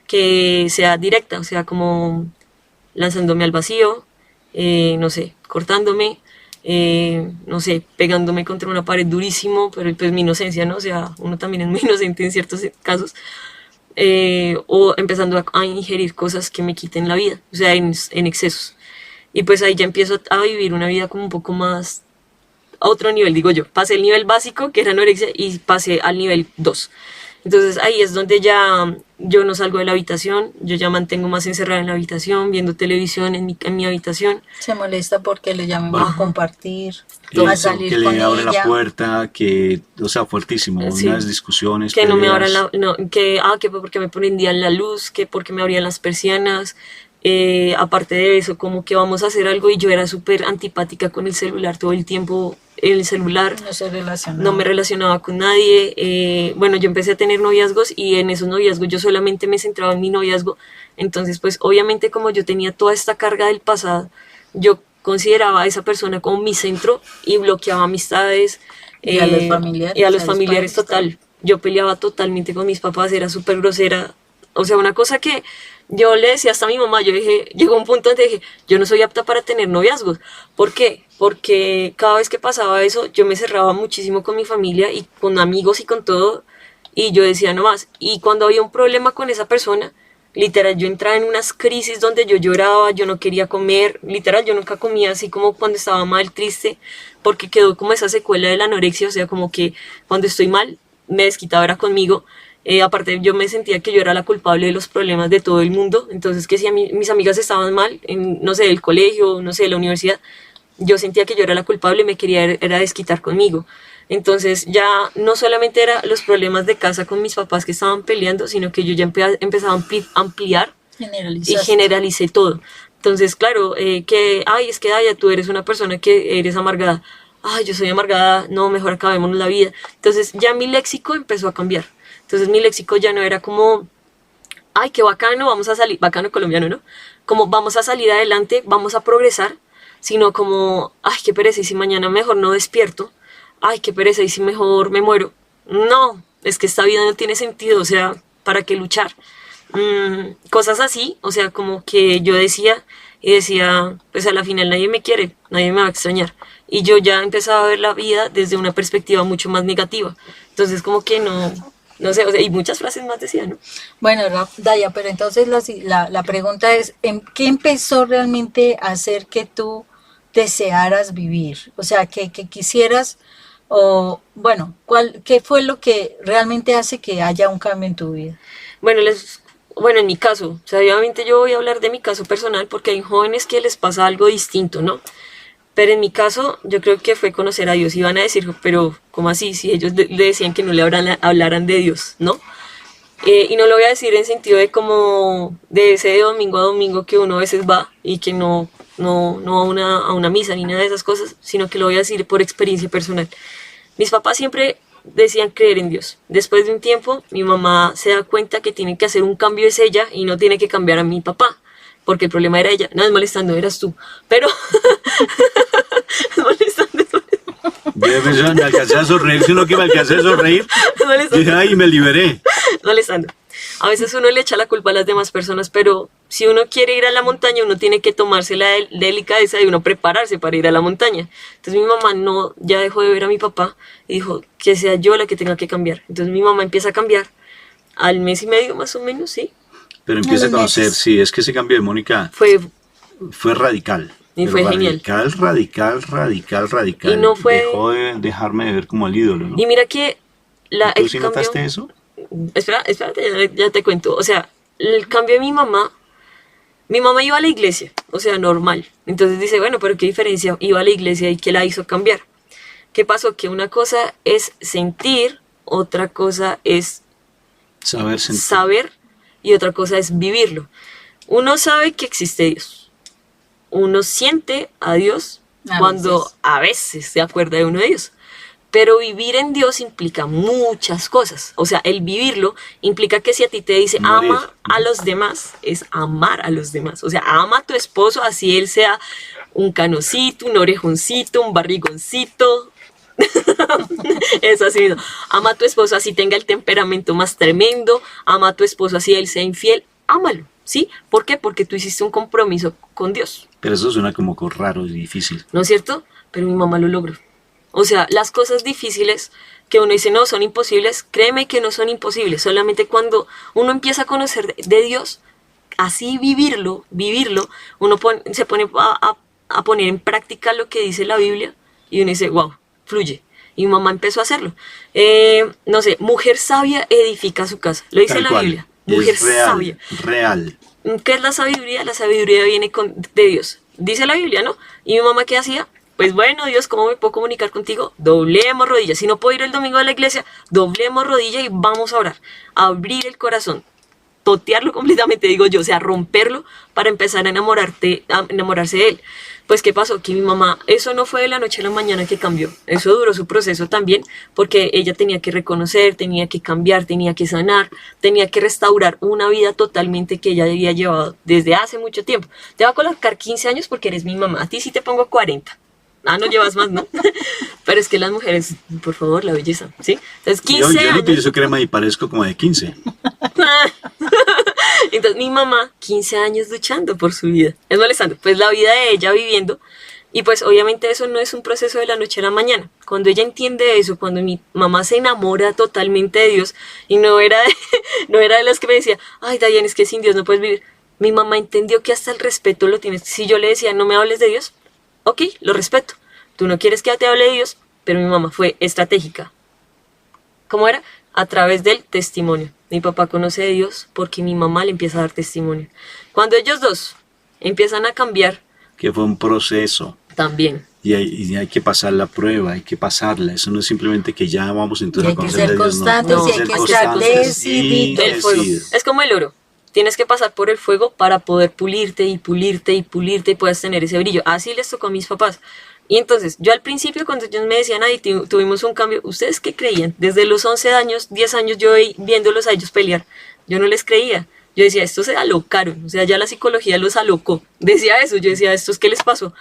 Que sea directa, o sea, como lanzándome al vacío, no sé, cortándome, no sé, pegándome contra una pared durísimo, pero pues mi inocencia, ¿no? O sea, uno también es muy inocente en ciertos casos, o empezando a ingerir cosas que me quiten la vida, o sea, en excesos. Y pues ahí ya empiezo a vivir una vida como un poco más a otro nivel, digo yo. Pasé el nivel básico, que era anorexia, y pasé al nivel 2. Entonces ahí es donde ya yo no salgo de la habitación, yo ya mantengo más encerrada en la habitación, viendo televisión en mi habitación. Se molesta porque le llamemos a compartir, a Eso, salir que con le abra ella. la puerta, que, o sea, fuertísimo, Sí. unas discusiones, Que no me peleas. abran que porque me prendían la luz, que porque me abrían las persianas. Aparte de eso, como que vamos a hacer algo, y yo era súper antipática con el celular todo el tiempo. El celular No se relaciona. no me relacionaba con nadie. Bueno, yo empecé a tener noviazgos, y en esos noviazgos yo solamente me centraba en mi noviazgo. Entonces, pues obviamente, como yo tenía toda esta carga del pasado, yo consideraba a esa persona como mi centro y bloqueaba amistades. Y a los familiares. Y a los a familiares, padres, total. Yo peleaba totalmente con mis papás, era súper grosera. O sea, una cosa que yo le decía hasta a mi mamá, yo dije, llegó un punto donde dije, yo no soy apta para tener noviazgos. ¿Por qué? Porque cada vez que pasaba eso, yo me cerraba muchísimo con mi familia y con amigos y con todo, y yo decía no más. Y cuando había un problema con esa persona, literal, yo entraba en unas crisis donde yo lloraba, yo no quería comer, literal, yo nunca comía así como cuando estaba mal, triste, porque quedó como esa secuela de la anorexia, o sea, como que cuando estoy mal, me desquitaba era conmigo. Aparte, yo me sentía que yo era la culpable de los problemas de todo el mundo. Entonces, que si mis amigas estaban mal, no sé, del colegio, no sé, de la universidad, yo sentía que yo era la culpable y me quería era desquitar conmigo. Entonces, ya no solamente eran los problemas de casa con mis papás que estaban peleando, sino que yo ya empezaba a ampliar y generalicé todo. Entonces, claro, es que Daya, tú eres una persona que eres amargada. Ay, yo soy amargada, no, mejor acabémonos la vida. Entonces, ya mi léxico empezó a cambiar. Entonces mi léxico ya no era como, ay, qué bacano, vamos a salir, bacano colombiano, ¿no? Como vamos a salir adelante, vamos a progresar, sino como, ay, qué pereza, y si mañana mejor no despierto, ay, qué pereza, y si mejor me muero. No, es que esta vida no tiene sentido, o sea, ¿para qué luchar? Cosas así, o sea, como que yo decía, pues a la final nadie me quiere, nadie me va a extrañar. Y yo ya empezaba a ver la vida desde una perspectiva mucho más negativa. Entonces como que no sé, o sea, y muchas frases más decía, ¿no? Bueno, Daya, pero entonces la pregunta es, ¿en qué empezó realmente a hacer que tú desearas vivir? O sea, que quisieras, o bueno, ¿qué fue lo que realmente hace que haya un cambio en tu vida? Bueno, bueno, en mi caso, o sea, obviamente yo voy a hablar de mi caso personal porque hay jóvenes que les pasa algo distinto, ¿no? Pero en mi caso, yo creo que fue conocer a Dios. Y van a decir, pero ¿cómo así? Si ellos le decían que no le hablaran de Dios, ¿no? Y no lo voy a decir en sentido de como de ese de domingo a domingo que uno a veces va y que no a una misa ni nada de esas cosas, sino que lo voy a decir por experiencia personal. Mis papás siempre decían creer en Dios. Después de un tiempo, mi mamá se da cuenta que tiene que hacer un cambio es ella y no tiene que cambiar a mi papá, porque el problema era ella. No, es molestando, eras tú. Pero es molestando. Me alcancé a sonreír, sino que me alcancé a sonreír. Dije, ay, me liberé. Molestando. A veces uno le echa la culpa a las demás personas, pero si uno quiere ir a la montaña, uno tiene que tomarse la delicadeza de uno prepararse para ir a la montaña. Entonces mi mamá ya dejó de ver a mi papá y dijo que sea yo la que tenga que cambiar. Entonces mi mamá empieza a cambiar al mes y medio más o menos, ¿sí? Pero empieza a conocer, sí, es que ese cambio de Mónica fue radical. Y fue genial. Radical. Y no fue... Dejó de dejarme de ver como al ídolo, ¿no? Y mira que... ¿Tú sí notaste eso? Espérate, ya te cuento. O sea, el cambio de mi mamá iba a la iglesia, o sea, normal. Entonces dice, bueno, pero ¿qué diferencia? Iba a la iglesia y ¿qué la hizo cambiar? ¿Qué pasó? Que una cosa es sentir, otra cosa es saber y otra cosa es vivirlo. Uno sabe que existe Dios. Uno siente a Dios cuando a veces se acuerda de uno de ellos. Pero vivir en Dios implica muchas cosas. O sea, el vivirlo implica que si a ti te dice ama a los demás, es amar a los demás. O sea, ama a tu esposo así él sea un canocito, un orejoncito, un barrigoncito. Es así mismo. Ama a tu esposo así tenga el temperamento más tremendo. Ama a tu esposo así él sea infiel. Ámalo, ¿sí? ¿Por qué? Porque tú hiciste un compromiso con Dios. Pero eso suena como raro y difícil. ¿No es cierto? Pero mi mamá lo logró. O sea, las cosas difíciles que uno dice, no, son imposibles, créeme que no son imposibles. Solamente cuando uno empieza a conocer de Dios, así vivirlo, uno se pone a poner en práctica lo que dice la Biblia y uno dice, wow, fluye. Y mi mamá empezó a hacerlo. No sé, mujer sabia edifica su casa. Lo dice la Biblia. Mujer sabia. Real. ¿Qué es la sabiduría? La sabiduría viene de Dios. Dice la Biblia, ¿no? ¿Y mi mamá qué hacía? Pues bueno, Dios, ¿cómo me puedo comunicar contigo? Doblemos rodillas. Si no puedo ir el domingo a la iglesia, doblemos rodillas y vamos a orar. A abrir el corazón. Totearlo completamente, digo yo. O sea, romperlo para empezar a enamorarse de él. Pues, ¿qué pasó? Que mi mamá, eso no fue de la noche a la mañana que cambió. Eso duró su proceso también, porque ella tenía que reconocer, tenía que cambiar, tenía que sanar, tenía que restaurar una vida totalmente que ella había llevado desde hace mucho tiempo. Te voy a colocar 15 años porque eres mi mamá. A ti sí te pongo 40. Ah, no llevas más, ¿no? Pero es que las mujeres, por favor, la belleza, ¿sí? Entonces, 15 años. Yo no utilizo crema y parezco como de 15. Entonces, mi mamá, 15 años luchando por su vida. Es molestando. Pues la vida de ella viviendo. Y pues obviamente eso no es un proceso de la noche a la mañana. Cuando ella entiende eso, cuando mi mamá se enamora totalmente de Dios, y no era de las que me decía, ay, Dayan, es que sin Dios no puedes vivir. Mi mamá entendió que hasta el respeto lo tienes. Si yo le decía, no me hables de Dios, ok, lo respeto. Tú no quieres que te hable de Dios, pero mi mamá fue estratégica. ¿Cómo era? A través del testimonio. Mi papá conoce de Dios porque mi mamá le empieza a dar testimonio. Cuando ellos dos empiezan a cambiar. Que fue un proceso. También. Y hay que pasar la prueba, hay que pasarla. Eso no es simplemente que ya vamos entonces a conocer a Dios. Constantes, no. Y hay que estar decididos. Es como el oro. Tienes que pasar por el fuego para poder pulirte y puedas tener ese brillo. Así les tocó a mis papás. Y entonces, yo al principio cuando ellos me decían, ay, tuvimos un cambio, ¿ustedes qué creían? Desde los 11 años, 10 años yo viéndolos a ellos pelear, yo no les creía. Yo decía, estos se alocaron, o sea, ya la psicología los alocó. Decía eso, yo decía, ¿estos qué les pasó?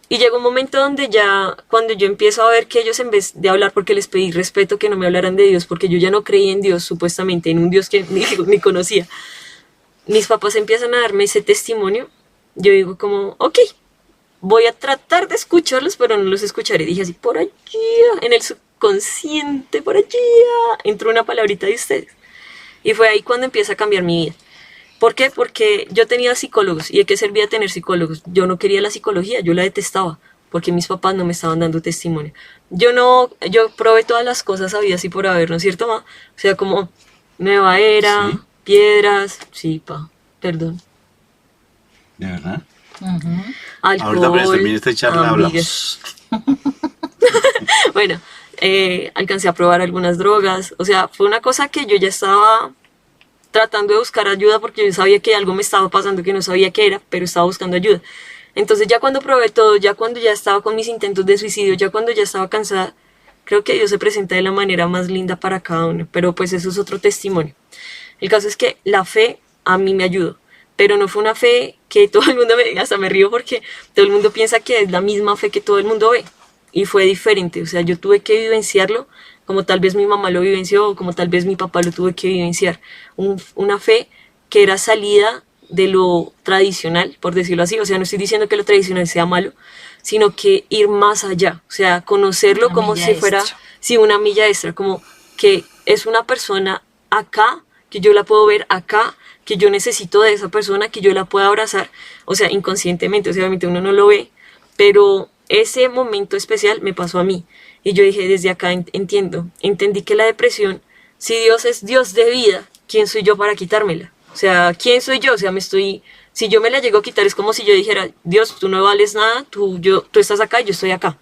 Y llegó un momento donde ya, cuando yo empiezo a ver que ellos en vez de hablar, porque les pedí respeto, que no me hablaran de Dios, porque yo ya no creía en Dios, supuestamente, en un Dios que ni conocía. Mis papás empiezan a darme ese testimonio. Yo digo como, ok, voy a tratar de escucharlos, pero no los escucharé. Dije así, por allá, en el subconsciente, por allá, entró una palabrita de ustedes. Y fue ahí cuando empieza a cambiar mi vida. ¿Por qué? Porque yo tenía psicólogos. ¿Y de qué servía tener psicólogos? Yo no quería la psicología, yo la detestaba, porque mis papás no me estaban dando testimonio. Yo probé todas las cosas habidas y por haber, ¿no es cierto, ma? O sea, como nueva era, Sí. piedras, sí, perdón. ¿De verdad? Alcohol, Ahorita apenas termine esta charla amigas. hablamos. Bueno, alcancé a probar algunas drogas. O sea, fue una cosa que yo ya estaba tratando de buscar ayuda porque yo sabía que algo me estaba pasando que no sabía qué era, pero estaba buscando ayuda. Entonces ya cuando probé todo, ya cuando ya estaba con mis intentos de suicidio, ya cuando ya estaba cansada, creo que Dios se presenta de la manera más linda para cada uno. Pero pues eso es otro testimonio. El caso es que la fe a mí me ayudó. Pero no fue una fe que todo el mundo hasta me río porque todo el mundo piensa que es la misma fe que todo el mundo ve. Y fue diferente, o sea, yo tuve que vivenciarlo como tal vez mi mamá lo vivenció o como tal vez mi papá lo tuvo que vivenciar. Una fe que era salida de lo tradicional, por decirlo así. O sea, no estoy diciendo que lo tradicional sea malo, sino que ir más allá, o sea, conocerlo Una como milla si fuera, extra. sí, una milla extra, como que es una persona acá, que yo la puedo ver acá, que yo necesito de esa persona, que yo la pueda abrazar, o sea, inconscientemente, o sea, obviamente uno no lo ve, pero ese momento especial me pasó a mí. Y yo dije, desde acá entendí que la depresión, si Dios es Dios de vida, ¿quién soy yo para quitármela? O sea, ¿quién soy yo? O sea, si yo me la llego a quitar, es como si yo dijera, Dios, tú no vales nada, tú estás acá y yo estoy acá,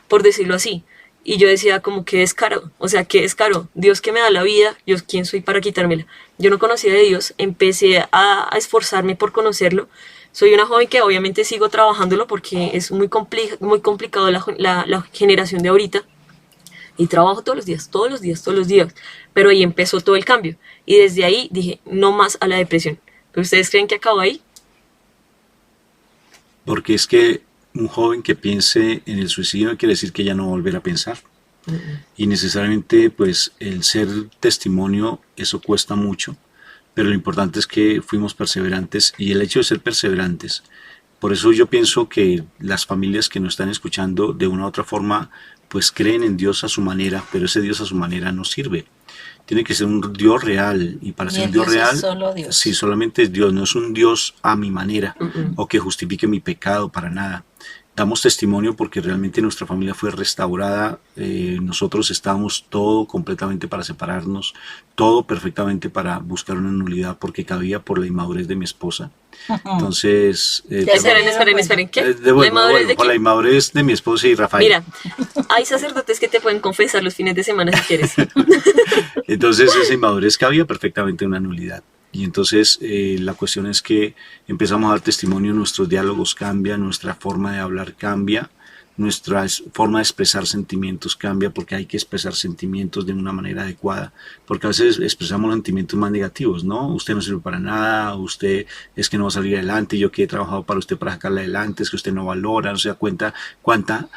por decirlo así. Y yo decía, como, qué descaro, o sea, qué descaro, Dios que me da la vida, yo quién soy para quitármela. Yo no conocía de Dios, empecé a esforzarme por conocerlo. Soy una joven que obviamente sigo trabajándolo porque es muy complicado la generación de ahorita. Y trabajo todos los días. Pero ahí empezó todo el cambio. Y desde ahí dije, no más a la depresión. ¿Pero ustedes creen que acabó ahí? Porque es que un joven que piense en el suicidio no quiere decir que ya no va a volver a pensar. Y necesariamente, pues, el ser testimonio, eso cuesta mucho. Pero lo importante es que fuimos perseverantes y el hecho de ser perseverantes. Por eso yo pienso que las familias que nos están escuchando de una u otra forma, pues creen en Dios a su manera, pero ese Dios a su manera no sirve. Tiene que ser un Dios real y para Y ser el un Dios Dios es real, solo Dios. sí, solamente es Dios, no es un Dios a mi manera o que justifique mi pecado para nada. Damos testimonio porque realmente nuestra familia fue restaurada, nosotros estábamos todo completamente para separarnos, todo perfectamente para buscar una nulidad porque cabía por la inmadurez de mi esposa. Entonces, Esperen, ¿qué? por la inmadurez de mi esposa y Rafael. Mira, hay sacerdotes que te pueden confesar los fines de semana si quieres. Entonces esa inmadurez cabía perfectamente una nulidad. Y entonces la cuestión es que empezamos a dar testimonio, nuestros diálogos cambian, nuestra forma de hablar cambia, nuestra forma de expresar sentimientos cambia porque hay que expresar sentimientos de una manera adecuada, porque a veces expresamos los sentimientos más negativos, ¿no? Usted no sirve para nada, usted es que no va a salir adelante, yo que he trabajado para usted para sacarla adelante, es que usted no valora, no se da cuenta cuánta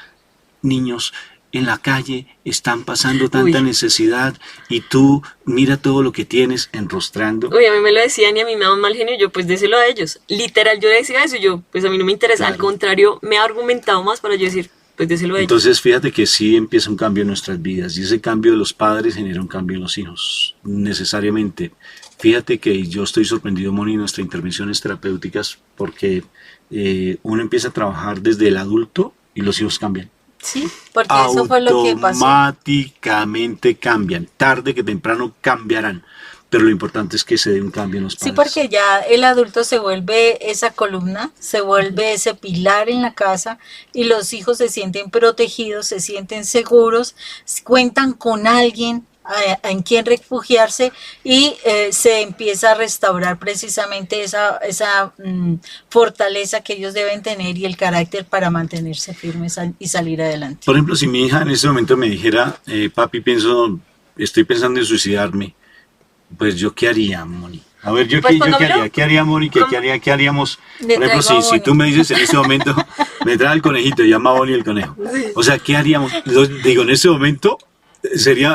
niños en la calle están pasando tanta necesidad y tú mira todo lo que tienes enrostrando. Uy, a mí me lo decían y a mí me daban mal genio, yo pues déselo a ellos. Literal, yo le decía eso, yo pues a mí no me interesa, Claro. Al contrario, me ha argumentado más para yo decir, pues déselo a ellos. Entonces fíjate que sí empieza un cambio en nuestras vidas y ese cambio de los padres genera un cambio en los hijos, necesariamente. Fíjate que yo estoy sorprendido, Moni, en nuestras intervenciones terapéuticas porque uno empieza a trabajar desde el adulto y los hijos cambian. Sí, porque eso fue lo que pasó. Automáticamente cambian, tarde que temprano cambiarán, pero lo importante es que se dé un cambio en los padres. Sí, porque ya el adulto se vuelve esa columna, se vuelve ese pilar en la casa y los hijos se sienten protegidos, se sienten seguros, cuentan con alguien en quien refugiarse y se empieza a restaurar precisamente esa fortaleza que ellos deben tener y el carácter para mantenerse firmes y salir adelante. Por ejemplo, si mi hija en ese momento me dijera, papi, estoy pensando en suicidarme, pues yo qué haría, Moni. A ver, Pues, ¿qué haría, Moni? ¿Qué haríamos? Le Por ejemplo, traigo a si Bonnie. tú me dices en ese momento, me trae el conejito, llama a Bonnie el conejo. O sea, ¿qué haríamos? Digo, en ese momento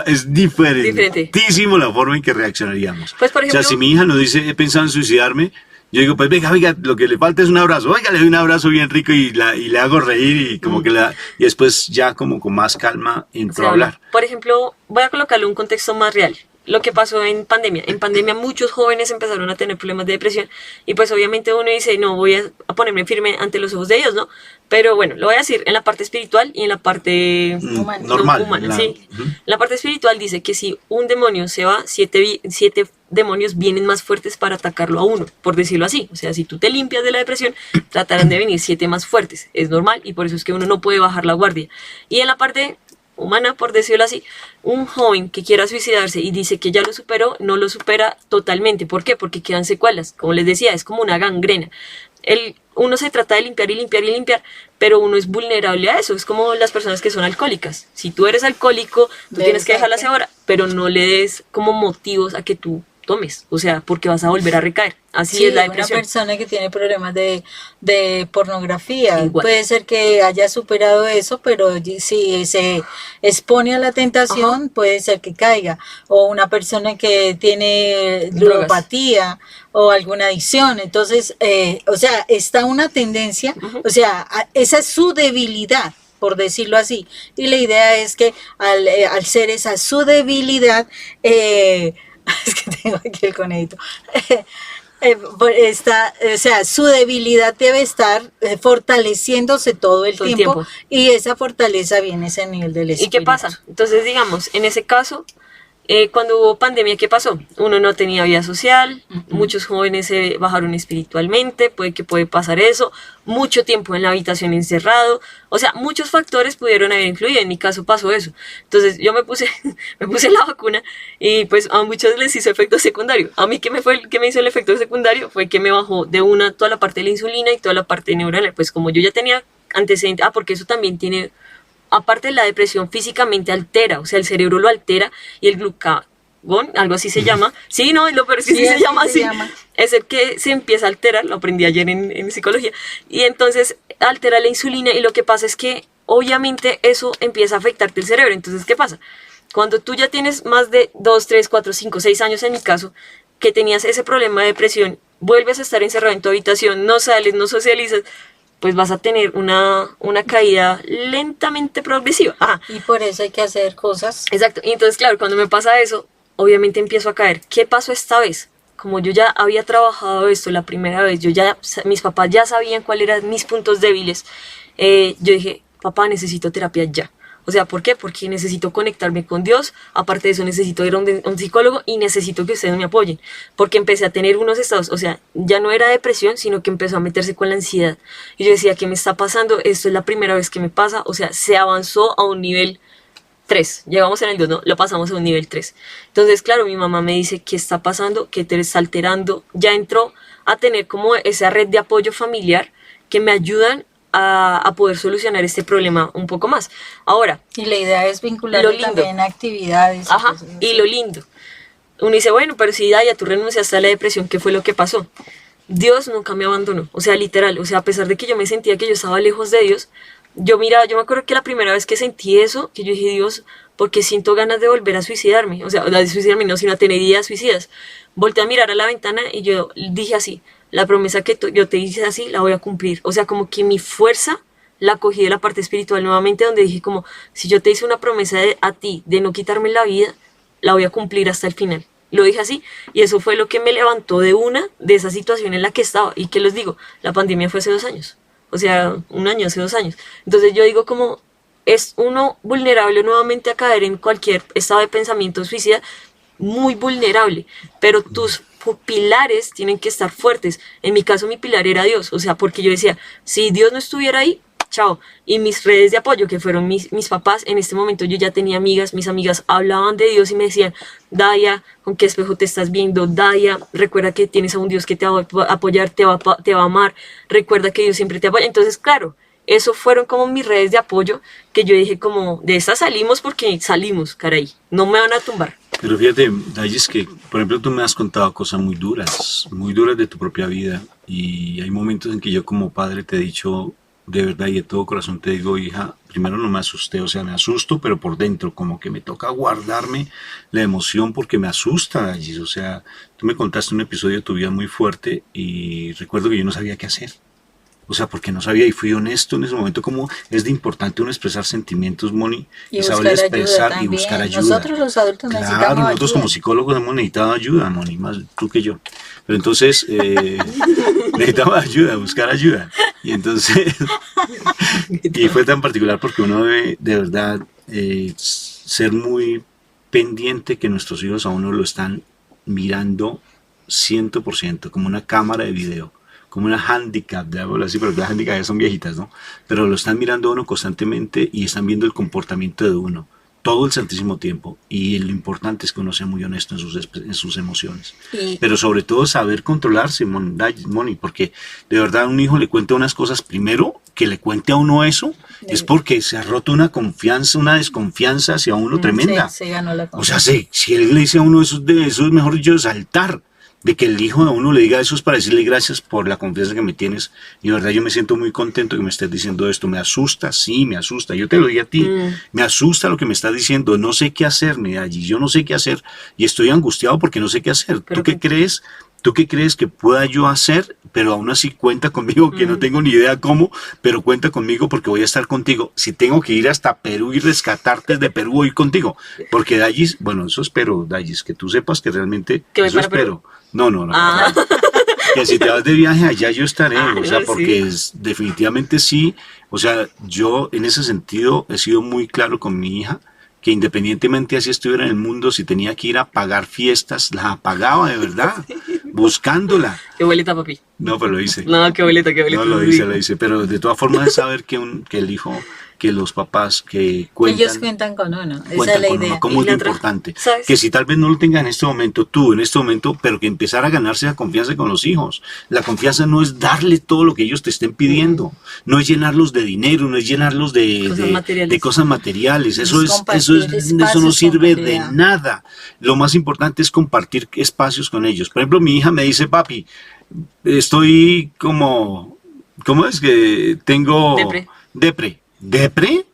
es diferentísimo la forma en que reaccionaríamos. Pues, por ejemplo, o sea, si mi hija nos dice, he pensado en suicidarme, yo digo, pues venga, lo que le falta es un abrazo. Venga, le doy un abrazo bien rico y le hago reír y como y después ya como con más calma entro a hablar. Por ejemplo, voy a colocarle un contexto más real. lo que pasó en pandemia. En pandemia muchos jóvenes empezaron a tener problemas de depresión y pues obviamente uno dice, no, voy a ponerme firme ante los ojos de Dios, ¿no? Pero bueno, lo voy a decir en la parte espiritual y en la parte normal. humana, sí. La parte espiritual dice que si un demonio se va, siete demonios vienen más fuertes para atacarlo a uno, por decirlo así. O sea, si tú te limpias de la depresión, tratarán de venir 7 más fuertes. Es normal y por eso es que uno no puede bajar la guardia. Y en la parte humana, por decirlo así, un joven que quiera suicidarse y dice que ya lo superó, no lo supera totalmente. ¿Por qué? Porque quedan secuelas. Como les decía, es como una gangrena. Uno se trata de limpiar y limpiar y limpiar, pero uno es vulnerable a eso. Es como las personas que son alcohólicas. Si tú eres alcohólico, tú tienes que dejar la cebra, pero no le des como motivos a que tú tomes, o sea, porque vas a volver a recaer. Así es la depresión. Una persona que tiene problemas de pornografía, Igual. puede ser que haya superado eso, pero si se expone a la tentación, puede ser que caiga. O una persona que tiene ludopatía o alguna adicción. Entonces, o sea, está una tendencia, o sea, esa es su debilidad, por decirlo así. Y la idea es que al ser esa su debilidad, es que tengo aquí el conejito. O sea, su debilidad debe estar fortaleciéndose todo el tiempo, y esa fortaleza viene ese nivel del espíritu. ¿Y qué pasa? Entonces, digamos, en ese caso, cuando hubo pandemia, ¿qué pasó? Uno no tenía vida social, muchos jóvenes se bajaron espiritualmente, puede pasar eso, mucho tiempo en la habitación encerrado, o sea, muchos factores pudieron haber influido. En mi caso pasó eso. Entonces yo me puse la vacuna y pues a muchos les hizo efecto secundario. A mí, ¿qué me hizo el efecto secundario? Fue que me bajó de toda la parte de la insulina y toda la parte neuronal. Pues como yo ya tenía antecedentes, porque eso también tiene, aparte de la depresión, físicamente altera, o sea, el cerebro lo altera, y el glucagón, algo así se llama. Sí, no, lo peor es que sí se llama así. Es el que se empieza a alterar, lo aprendí ayer en psicología, y entonces altera la insulina, y lo que pasa es que obviamente eso empieza a afectarte el cerebro. Entonces, ¿qué pasa? Cuando tú ya tienes más de 2, 3, 4, 5, 6 años, en mi caso, que tenías ese problema de depresión, vuelves a estar encerrado en tu habitación, no sales, no socializas, pues vas a tener una caída lentamente progresiva. Y por eso hay que hacer cosas. Exacto. Y entonces, claro, cuando me pasa eso, obviamente empiezo a caer. ¿Qué pasó esta vez? Como yo ya había trabajado esto la primera vez, mis papás ya sabían cuáles eran mis puntos débiles, yo dije, papá, necesito terapia ya. O sea, ¿por qué? Porque necesito conectarme con Dios, aparte de eso necesito ir a un psicólogo y necesito que ustedes me apoyen, porque empecé a tener unos estados, o sea, ya no era depresión, sino que empezó a meterse con la ansiedad. Y yo decía, ¿qué me está pasando? Esto es la primera vez que me pasa, o sea, se avanzó a un nivel 3, llegamos en el 2, ¿no? Lo pasamos a un nivel 3. Entonces, claro, mi mamá me dice, ¿qué está pasando? ¿Qué te está alterando? Ya entró a tener como esa red de apoyo familiar que me ayudan a poder solucionar este problema un poco más. Ahora, y la idea es vincularlo también a actividades. Y lo lindo. Uno dice, bueno, pero si ya tú renunciaste a la depresión, ¿qué fue lo que pasó? Dios nunca me abandonó, o sea, literal, o sea, a pesar de que yo me sentía que yo estaba lejos de Dios, yo me acuerdo que la primera vez que sentí eso, que yo dije, Dios, porque siento ganas de volver a suicidarme, o sea, de suicidarme no, sino a tener ideas suicidas. Volteé a mirar a la ventana y yo dije así, la promesa que yo te hice así, la voy a cumplir. O sea, como que mi fuerza la cogí de la parte espiritual nuevamente, donde dije como, si yo te hice una promesa a ti de no quitarme la vida, la voy a cumplir hasta el final. Lo dije así, y eso fue lo que me levantó de esa situación en la que estaba. Y que les digo, la pandemia fue hace 2 años. O sea, 1 año, hace 2 años. Entonces yo digo como, es uno vulnerable nuevamente a caer en cualquier estado de pensamiento suicida, muy vulnerable, pero tus pilares tienen que estar fuertes. En mi caso, mi pilar era Dios, o sea, porque yo decía, si Dios no estuviera ahí, chao. Y mis redes de apoyo, que fueron mis papás, en este momento yo ya tenía amigas, mis amigas hablaban de Dios y me decían, Daya, ¿con qué espejo te estás viendo? Daya, recuerda que tienes a un Dios que te va a apoyar, te va a amar, recuerda que Dios siempre te apoya. Entonces, claro, eso fueron como mis redes de apoyo, que yo dije como, de estas salimos porque salimos, caray, no me van a tumbar. Pero fíjate, Daya, es que, por ejemplo, tú me has contado cosas muy duras de tu propia vida, y hay momentos en que yo como padre te he dicho, de verdad y de todo corazón te digo, hija, primero no me asusté, o sea, me asusto, pero por dentro, como que me toca guardarme la emoción porque me asusta, Daya. O sea, tú me contaste un episodio de tu vida muy fuerte y recuerdo que yo no sabía qué hacer. O sea, porque no sabía y fui honesto en ese momento, como es de importante uno expresar sentimientos, Moni, y saber expresar y buscar ayuda. Nosotros los adultos necesitamos claro, nosotros ayuda. como psicólogos hemos necesitado ayuda, Moni, más tú que yo. Pero entonces necesitaba ayuda, buscar ayuda. Y entonces, y fue tan particular porque uno debe de verdad ser muy pendiente que nuestros hijos a uno lo están mirando 100%, como una cámara de video, como una handicap, digámoslo así, pero las handicap ya son viejitas, ¿no? Pero lo están mirando a uno constantemente y están viendo el comportamiento de uno todo el santísimo tiempo, y lo importante es que uno sea muy honesto en sus emociones, pero sobre todo saber controlarse, Moni, porque de verdad un hijo le cuenta unas cosas, primero que le cuente a uno eso, es porque se ha roto una confianza, una desconfianza hacia uno tremenda. Se ganó la confianza. O sea, si él le dice a uno eso es mejor dicho de saltar. De que el hijo de uno le diga eso es para decirle gracias por la confianza que me tienes, y de verdad yo me siento muy contento que me estés diciendo esto. Me asusta, sí, me asusta, yo te lo digo a ti, me asusta lo que me estás diciendo, no sé qué hacer, Medalli, yo no sé qué hacer y estoy angustiado porque no sé qué hacer. ¿Tú qué crees? ¿Tú qué crees que pueda yo hacer? Pero aún así cuenta conmigo, que no tengo ni idea cómo, pero cuenta conmigo porque voy a estar contigo. Si tengo que ir hasta Perú y rescatarte desde Perú, voy contigo. Porque Dallis, bueno, eso espero, Dallis, que tú sepas que realmente eso espero. No. Que si te vas de viaje allá yo estaré, o sea, porque definitivamente sí, o sea, yo en ese sentido he sido muy claro con mi hija, que independientemente así estuviera en el mundo, si tenía que ir a pagar fiestas, las pagaba de verdad, buscándola. Qué abuelita, papi. No, pero lo hice. No, qué abuelita. No, lo hice, pero de todas formas es saber que el hijo, que los papás que cuentan... Ellos cuentan con uno, esa es la idea. Como es importante. ¿Sabes? Que si tal vez no lo tenga en este momento, pero que empezar a ganarse la confianza con los hijos. La confianza no es darle todo lo que ellos te estén pidiendo, no es llenarlos de dinero, no es llenarlos de cosas materiales. Eso no sirve de nada. Lo más importante es compartir espacios con ellos. Por ejemplo, mi hija me dice, papi, estoy ¿cómo es que tengo ¿Depre?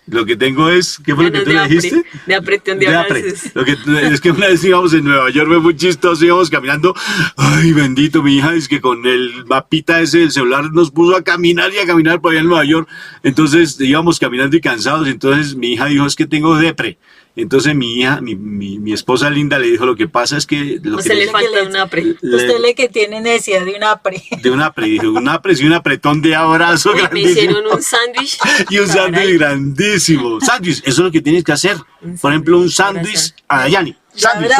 Lo que tengo es, ¿qué fue lo que tú le dijiste? De apretón de avances. Es que una vez íbamos en Nueva York, fue muy chistoso, íbamos caminando, ay bendito, mi hija, es que con el mapita ese del celular nos puso a caminar por allá en Nueva York, entonces íbamos caminando y cansados, entonces mi hija dijo, es que tengo depre. Entonces mi hija, mi esposa linda le dijo, lo que pasa es que... le falta un apre. Usted le que tiene necesidad de un apre. De un apre, dijo, un apre y un apretón de abrazo grandísimo. Me hicieron un sándwich. Y un sándwich grandísimo. Sándwich, eso es lo que tienes que hacer. Por ejemplo, un sándwich a Dayani. Sándwich.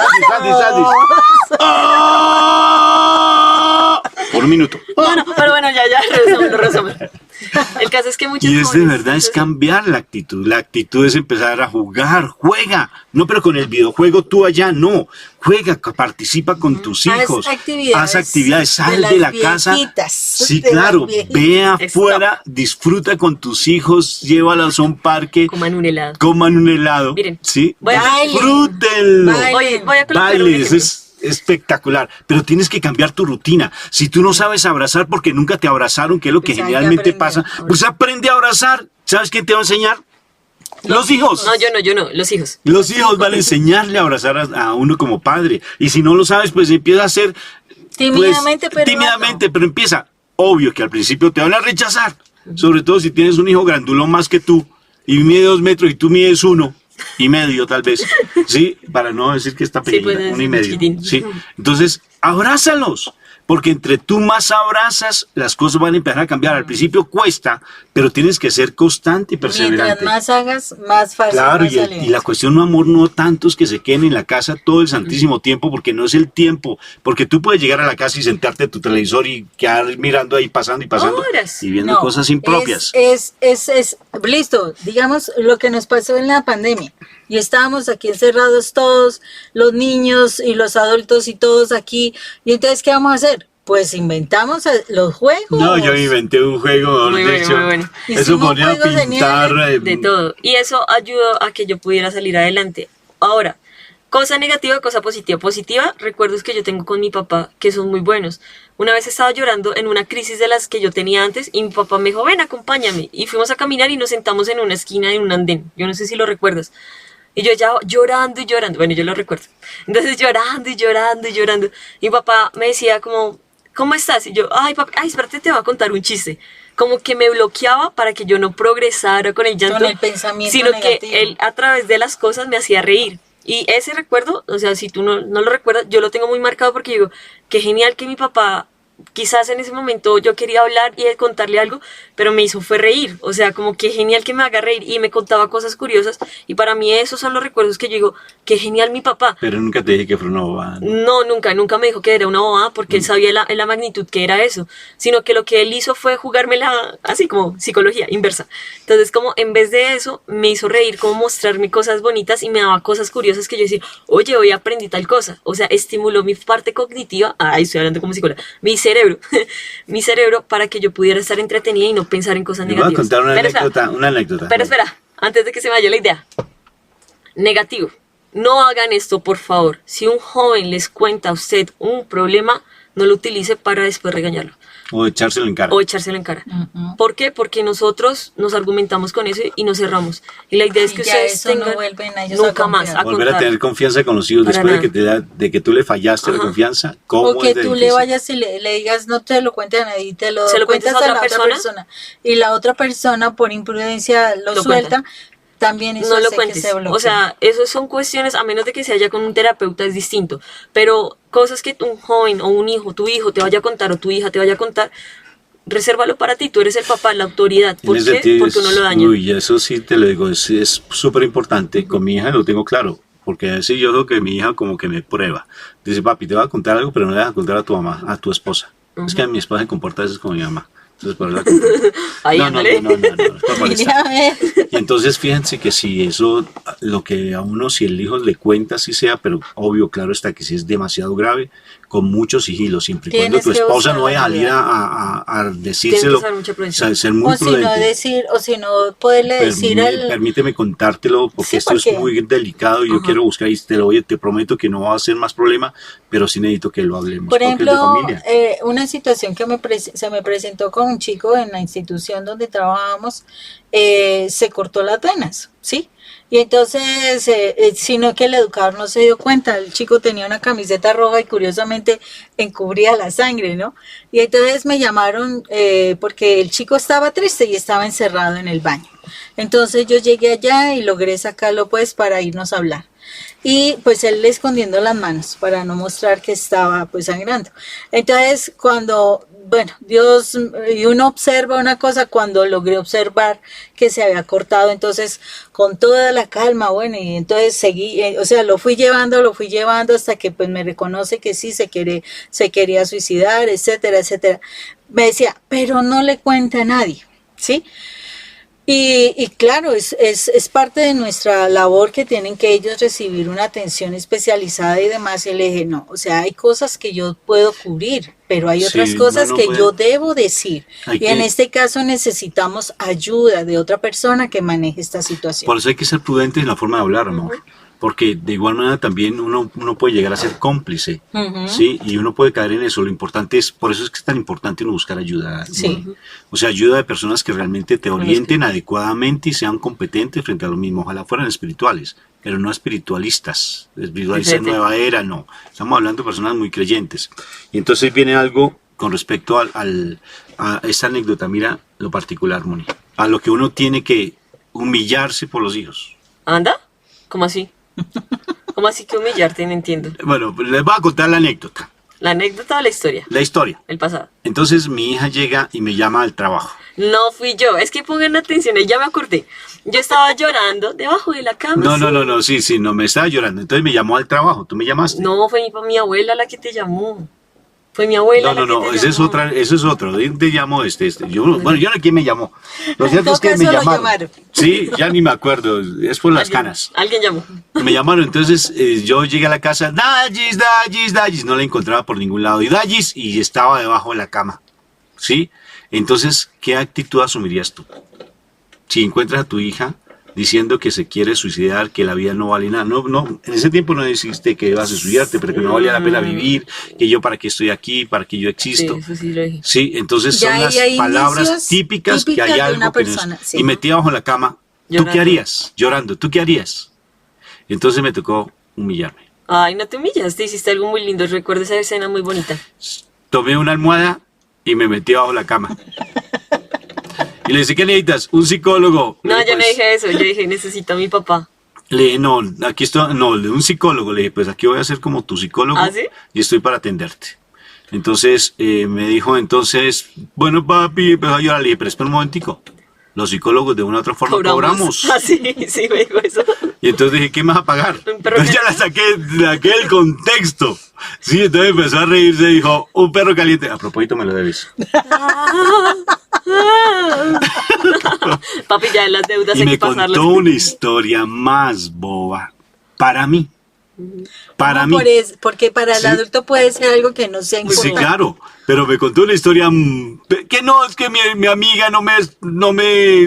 ¡Oh! Por un minuto. Bueno, pero bueno, ya, resumen. El caso es que muchos jóvenes, de verdad es cambiar la actitud. La actitud es empezar a jugar, juega. No, pero con el videojuego tú allá no. Juega, participa con tus hijos. Haz actividades, sal de la casa. Sí, claro, ve afuera, disfruta con tus hijos, llévalos a un parque. Coman un helado. Miren, sí, disfrútenlo. Voy a colocar es espectacular, pero tienes que cambiar tu rutina. Si tú no sabes abrazar porque nunca te abrazaron, que es lo que generalmente pasa, pues aprende a abrazar. ¿Sabes quién te va a enseñar? Los hijos. No, yo no, los hijos. Los hijos van a enseñarle a abrazar a uno como padre. Y si no lo sabes, pues empieza a hacer tímidamente, pero empieza. Obvio que al principio te van a rechazar, sobre todo si tienes un hijo grandulón más que tú y mide 2 metros y tú mides 1.5 tal vez, ¿sí? Para no decir que está pequeño, 1.5, ¿sí? Entonces, abrázalos, porque entre tú más abrazas, las cosas van a empezar a cambiar. Al principio cuesta, pero tienes que ser constante y perseverante. Mientras más hagas, más fácil. Claro, y la cuestión de amor, no tantos que se queden en la casa todo el santísimo tiempo, porque no es el tiempo, porque tú puedes llegar a la casa y sentarte en tu televisor y quedar mirando ahí pasando horas. y viendo cosas impropias. Es listo, digamos lo que nos pasó en la pandemia. Y estábamos aquí encerrados todos, los niños y los adultos y todos aquí. Y entonces, ¿qué vamos a hacer? Pues inventamos los juegos. No, yo inventé un juego. Muy bueno. Eso ponía a pintar. De todo. Y eso ayudó a que yo pudiera salir adelante. Ahora, cosa negativa, cosa positiva. Positiva, recuerdos que yo tengo con mi papá, que son muy buenos. Una vez estaba llorando en una crisis de las que yo tenía antes y mi papá me dijo, ven, acompáñame. Y fuimos a caminar y nos sentamos en una esquina en un andén. Yo no sé si lo recuerdas. Y yo ya llorando y llorando. Bueno, yo lo recuerdo. Entonces llorando y llorando y llorando. Y mi papá me decía como ¿cómo estás? Y yo, ay, papi, ay, espérate, te voy a contar un chiste. Como que me bloqueaba para que yo no progresara con el llanto, Con el pensamiento sino negativo. que él a través de las cosas me hacía reír. Y ese recuerdo, o sea, si tú no lo recuerdas, yo lo tengo muy marcado porque digo, qué genial que mi papá, quizás en ese momento yo quería hablar y contarle algo, pero me hizo fue reír, o sea, como que genial que me haga reír y me contaba cosas curiosas y para mí esos son los recuerdos que yo digo, qué genial mi papá. Pero nunca te dije que fue una bobada, ¿no? No, nunca me dijo que era una bobada porque él sabía la magnitud que era eso, sino que lo que él hizo fue jugármela así como psicología inversa. Entonces como en vez de eso me hizo reír, como mostrarme cosas bonitas y me daba cosas curiosas que yo decía, oye, hoy aprendí tal cosa, o sea, estimuló mi parte cognitiva, estoy hablando como psicóloga, mi cerebro para que yo pudiera estar entretenida y no pensar en cosas Te voy a negativas. contar Pero una anécdota. Pero espera, antes de que se me vaya la idea. Negativo. No hagan esto, por favor. Si un joven les cuenta a usted un problema, no lo utilice para después regañarlo. O echárselo en cara. O echárselo en cara. Ujú. ¿Por qué? Porque nosotros nos argumentamos con eso y nos cerramos. Y la idea es que Y ya ustedes eso no tengan vuelven a ellos a nunca más confiar. a Volver a contar. tener confianza con los hijos Para después nada. de que tú le fallaste la Ajá. confianza. ¿Cómo O que es de tú le difícil? vayas y le digas, no te lo cuentes a nadie, te lo, Se lo cuentas cuentes a la otra persona. Y la otra persona, por imprudencia, lo Lo suelta. También eso No lo hace que cuentes. se bloquee. O sea, eso son cuestiones, a menos de que se haya con un terapeuta, es distinto. Pero cosas que un joven o un hijo, tu hijo te vaya a contar o tu hija te vaya a contar, resérvalo para ti. Tú eres el papá, la autoridad. En ¿Por ese qué? sentido, Porque uno lo daña. Uy, eso sí te lo digo, es súper importante. Con mi hija lo tengo claro, porque a veces yo creo que mi hija como que me prueba. Dice, papi, te voy a contar algo, pero no le vas a contar a tu mamá, a tu esposa. Es que mi esposa se comporta a veces como mi mamá. Entonces, por eso la conté. Ahí, no, ándale. no, es por molestar. Mira, a ver. Y entonces fíjense que si eso, lo que a uno, si el hijo le cuenta, así sea, pero obvio, claro está que si es demasiado grave, con mucho sigilo, siempre y cuando Tienes tu que esposa buscar no vaya a la salir ayuda. a Tienes que decírselo, usar mucha o prudencia. sea, ser muy O si no prudente. decir, o si no poderle decir al... Permíteme contártelo porque Sí, esto es porque- muy delicado y yo Ajá. quiero buscar y te prometo que no va a ser más problema, pero sí necesito que lo hablemos Por porque es de ejemplo, familia. una situación que se me presentó con un chico en la institución donde trabajábamos, se cortó las venas, ¿sí? Y entonces, sino que el educador no se dio cuenta, el chico tenía una camiseta roja y curiosamente encubría la sangre, ¿no? Y entonces me llamaron porque el chico estaba triste y estaba encerrado en el baño. Entonces yo llegué allá y logré sacarlo pues para irnos a hablar. Y pues él escondiendo las manos para no mostrar que estaba pues sangrando. Entonces cuando, bueno, Dios, y uno observa una cosa, cuando logré observar que se había cortado, entonces con toda la calma, bueno, y entonces seguí, o sea, lo fui llevando hasta que pues me reconoce que sí se quería suicidar, etcétera, etcétera. Me decía, pero no le cuenta a nadie, ¿sí? Y claro, es parte de nuestra labor que tienen que ellos recibir una atención especializada y demás. Y le dije, no, o sea, hay cosas que yo puedo cubrir, pero hay otras Sí, cosas uno que puede- yo debo decir. Hay Y en que- este caso necesitamos ayuda de otra persona que maneje esta situación. Por eso hay que ser prudente en la forma de hablar, amor. Porque de igual manera también uno puede llegar a ser cómplice, Ujú. ¿sí? Y uno puede caer en eso. Lo importante es, por eso es que es tan importante uno buscar ayuda. Sí. ¿no? O sea, ayuda de personas que realmente te orienten adecuadamente y sean competentes frente a lo mismo. Ojalá fueran espirituales, pero no espiritualistas. Espiritualistas Diferente. nueva era, no. Estamos hablando de personas muy creyentes. Y entonces viene algo con respecto a esta anécdota. Mira lo particular, Moni. A lo que uno tiene que humillarse por los hijos. ¿Anda? ¿Cómo así? ¿Cómo así que humillarte? No entiendo. Bueno, pues les voy a contar la anécdota, ¿La anécdota o la historia? la historia. El pasado. Entonces mi hija llega y me llama al trabajo. No fui yo. Es que pongan atención, ya me acordé. Yo estaba llorando debajo de la cama. No, no, me estaba llorando. Entonces me llamó al trabajo, tú me llamaste. No, fue mi abuela la que te llamó. Fue mi abuela la que te ese es llamó. eso es otro. ¿Te llamó este? Yo no sé quién me llamó. Lo cierto En es que todo me caso, lo llamaron. llamaron. Sí, ya ni me acuerdo, es por las Alguien- canas. Alguien llamó. Me llamaron, entonces yo llegué a la casa, Dallis, no la encontraba por ningún lado. Y Dallis, y estaba debajo de la cama. ¿Sí? Entonces, ¿qué actitud asumirías tú? Si encuentras a tu hija diciendo que se quiere suicidar, que la vida no vale nada. No, en ese tiempo no dijiste que ibas a suicidarte, pero que no valía la pena vivir, que yo para qué estoy aquí, para qué yo Sí, existo. eso sí lo dije. Sí, entonces Ya son las hay palabras indicios típicas que hay típicas de algo una que no es. persona, sí. Y metida bajo la cama, ¿tú Llorando. qué harías? Llorando, ¿tú qué harías? Entonces me tocó humillarme. Ay, no te humillaste, hiciste algo muy lindo. Recuerdo esa escena muy bonita. tomé una almohada y me metí bajo la cama. Y le dije, ¿qué necesitas? Un psicólogo. No, Le dije, yo no pues, dije eso, yo dije, necesito a mi papá. Le dije, no, aquí estoy, no, un psicólogo. Le dije, pues aquí voy a ser como tu psicólogo. ¿Ah, sí? Y estoy para atenderte. Entonces me dijo, bueno, papi, empezó a llorar. Le dije, pero espera un momentico. Los psicólogos de una u otra forma cobramos. Ah, sí, sí, me dijo eso. Y entonces dije, ¿qué me vas a pagar? Pero Entonces ya la saqué del contexto. Sí, entonces empezó a reírse y dijo, un perro caliente. A propósito, me lo debes. Papi, ya en las deudas Y hay me que pasarlas. contó una historia más boba. Para mí. Para mí. Porque para el Sí. adulto puede ser algo que no sea importante. Sí, claro. Pero me contó una historia que no, es que mi amiga no me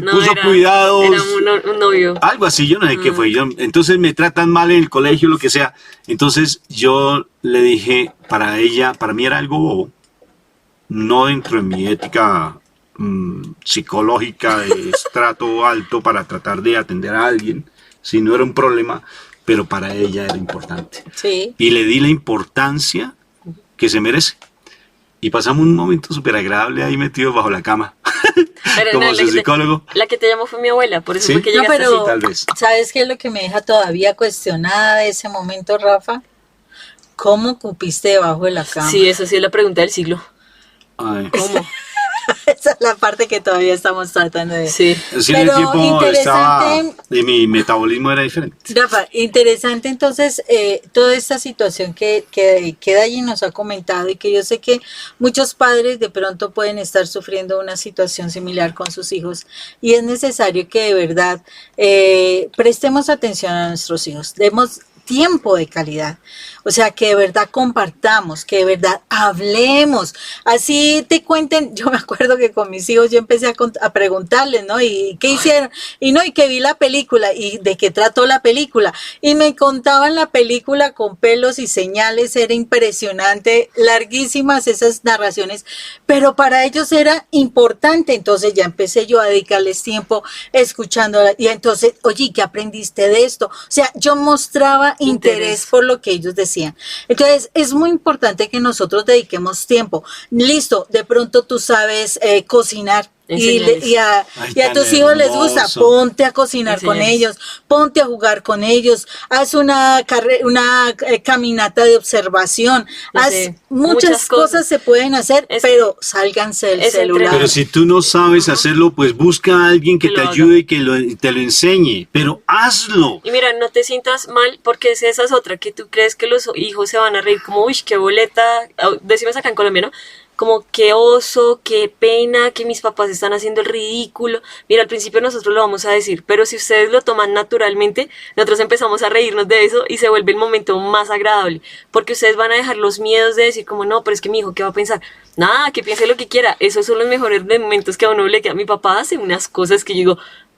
No, puso era- cuidados. Era un novio. Algo así, yo no sé qué fue. Entonces me tratan mal en el colegio, lo que sea. Entonces yo le dije, para mí era algo bobo. No dentro de mi ética psicológica de estrato alto para tratar de atender a alguien, si no era un problema, pero para ella era importante. Sí. Y le di la importancia que se merece. Y pasamos un momento súper agradable ahí metidos bajo la cama, Pero como no, su psicólogo. la que te llamó fue mi abuela, por eso ¿Sí? fue que No, llegaste pero así. Tal vez. ¿sabes qué es lo que me deja todavía cuestionada de ese momento, Rafa? ¿Cómo cupiste debajo de la cama? Sí, eso sí es la pregunta del siglo. Ay. ¿Cómo? Esa es la parte que todavía estamos tratando de... Sí. Sí, en el Pero tiempo estaba, interesante. y mi metabolismo era diferente. Rafa, interesante entonces toda esta situación que Dayi nos ha comentado y que yo sé que muchos padres de pronto pueden estar sufriendo una situación similar con sus hijos y es necesario que de verdad prestemos atención a nuestros hijos, demos tiempo de calidad, o sea, que de verdad compartamos, que de verdad hablemos, así te cuenten. Yo me acuerdo que con mis hijos yo empecé a preguntarles, ¿no? ¿Y qué hicieron? Y no, y que vi la película, y de qué trató la película, y me contaban la película con pelos y señales, era impresionante, larguísimas esas narraciones, pero para ellos era importante, entonces ya empecé yo a dedicarles tiempo escuchándola, y entonces, oye, ¿qué aprendiste de esto? O sea, yo mostraba interés por lo que ellos decían. Entonces, es muy importante que nosotros dediquemos tiempo. Listo, de pronto tú sabes cocinar. Enseñales. Y a Tan tus hijos les gusta, hermoso. ponte a cocinar con Enseñales. ellos, ponte a jugar con ellos, haz una caminata de observación, No haz sé, muchas cosas se pueden hacer, Es- pero sálganse del es celular. Pero si tú no sabes hacerlo, pues busca a alguien que Que te lo ayude haga. y que te lo enseñe. Pero hazlo. Y mira, no te sientas mal porque esa es otra, que tú crees que los hijos se van a reír como, uy, qué boleta, decimos acá en Colombia, ¿no? Como qué oso, qué pena, que mis papás están haciendo el ridículo. Mira, al principio nosotros lo vamos a decir, pero si ustedes lo toman naturalmente, nosotros empezamos a reírnos de eso y se vuelve el momento más agradable, porque ustedes van a dejar los miedos de decir como, no, pero es que mi hijo, ¿qué va a pensar? Nada, que piense lo que quiera. Esos son los mejores momentos que a uno le queda. Mi papá hace unas cosas que yo digo,